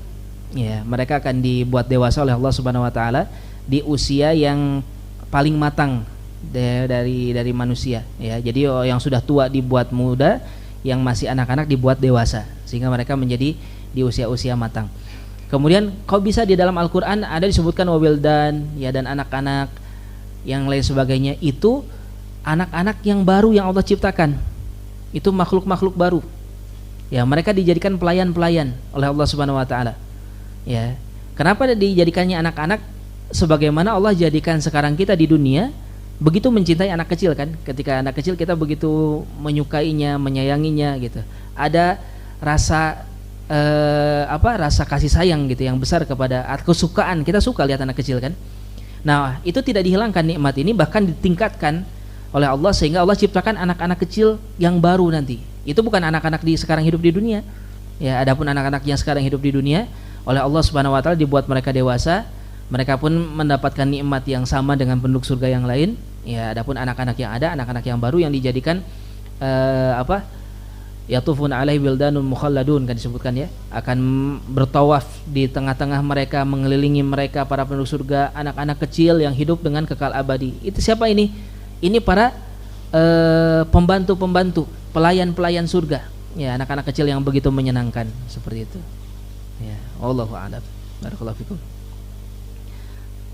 Ya, mereka akan dibuat dewasa oleh Allah Subhanahu wa taala di usia yang paling matang dari manusia, ya. Jadi yang sudah tua dibuat muda, yang masih anak-anak dibuat dewasa, sehingga mereka menjadi di usia-usia matang. Kemudian kau bisa di dalam Al-Qur'an ada disebutkan wawildan, ya, dan anak-anak yang lain sebagainya, itu anak-anak yang baru yang Allah ciptakan. Itu makhluk-makhluk baru. Ya, mereka dijadikan pelayan-pelayan oleh Allah Subhanahu wa taala. Ya. Kenapa dijadikannya anak-anak? Sebagaimana Allah jadikan sekarang kita di dunia begitu mencintai anak kecil kan? Ketika anak kecil kita begitu menyukainya, menyayanginya gitu. Ada rasa rasa kasih sayang gitu yang besar kepada kesukaan. Kita suka lihat anak kecil kan? Nah, itu tidak dihilangkan nikmat ini, bahkan ditingkatkan oleh Allah sehingga Allah ciptakan anak-anak kecil yang baru nanti. Itu bukan anak-anak di sekarang hidup di dunia. Ya, adapun anak-anak yang sekarang hidup di dunia oleh Allah Subhanahu wa taala dibuat mereka dewasa, mereka pun mendapatkan nikmat yang sama dengan penduduk surga yang lain. Ya, adapun anak-anak yang ada, anak-anak yang baru yang dijadikan yatufun alaihi wildanun mukhalladun kan disebutkan ya, akan bertawaf di tengah-tengah mereka, mengelilingi mereka para penduduk surga, anak-anak kecil yang hidup dengan kekal abadi. Itu siapa ini? Ini para pembantu-pembantu, pelayan-pelayan surga. Ya, anak-anak kecil yang begitu menyenangkan seperti itu. Ya, wallahu a'lam. Barakallahu fikum.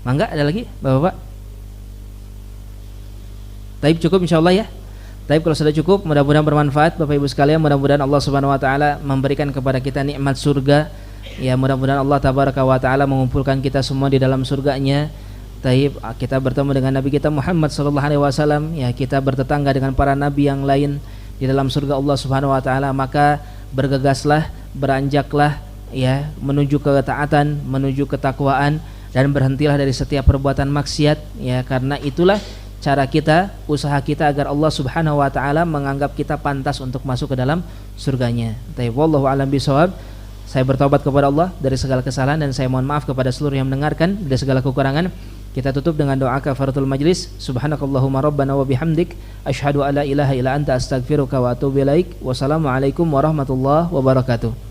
Mangga ada lagi, Bapak-bapak? Taib cukup insyaallah ya. Tapi kalau sudah cukup, mudah-mudahan bermanfaat Bapak Ibu sekalian. Mudah-mudahan Allah Subhanahu wa taala memberikan kepada kita nikmat surga. Ya, mudah-mudahan Allah tabaraka wa taala mengumpulkan kita semua di dalam surganya. Taib, kita bertemu dengan Nabi kita Muhammad sallallahu alaihi wasallam, ya, kita bertetangga dengan para nabi yang lain di dalam surga Allah Subhanahu wa taala. Maka bergegaslah, beranjaklah, ya, menuju ketaatan, menuju ketakwaan, dan berhentilah dari setiap perbuatan maksiat, ya, karena itulah cara kita, usaha kita agar Allah Subhanahu wa taala menganggap kita pantas untuk masuk ke dalam surganya. Taib, wallahu a'lam bishawab. Saya bertobat kepada Allah dari segala kesalahan dan saya mohon maaf kepada seluruh yang mendengarkan dari segala kekurangan. Kita tutup dengan doa kafaratul majlis. Subhanakallahumma rabbana wa bihamdik asyhadu alla ilaha illa anta astaghfiruka wa atubu ilaik. Wassalamualaikum warahmatullahi wabarakatuh.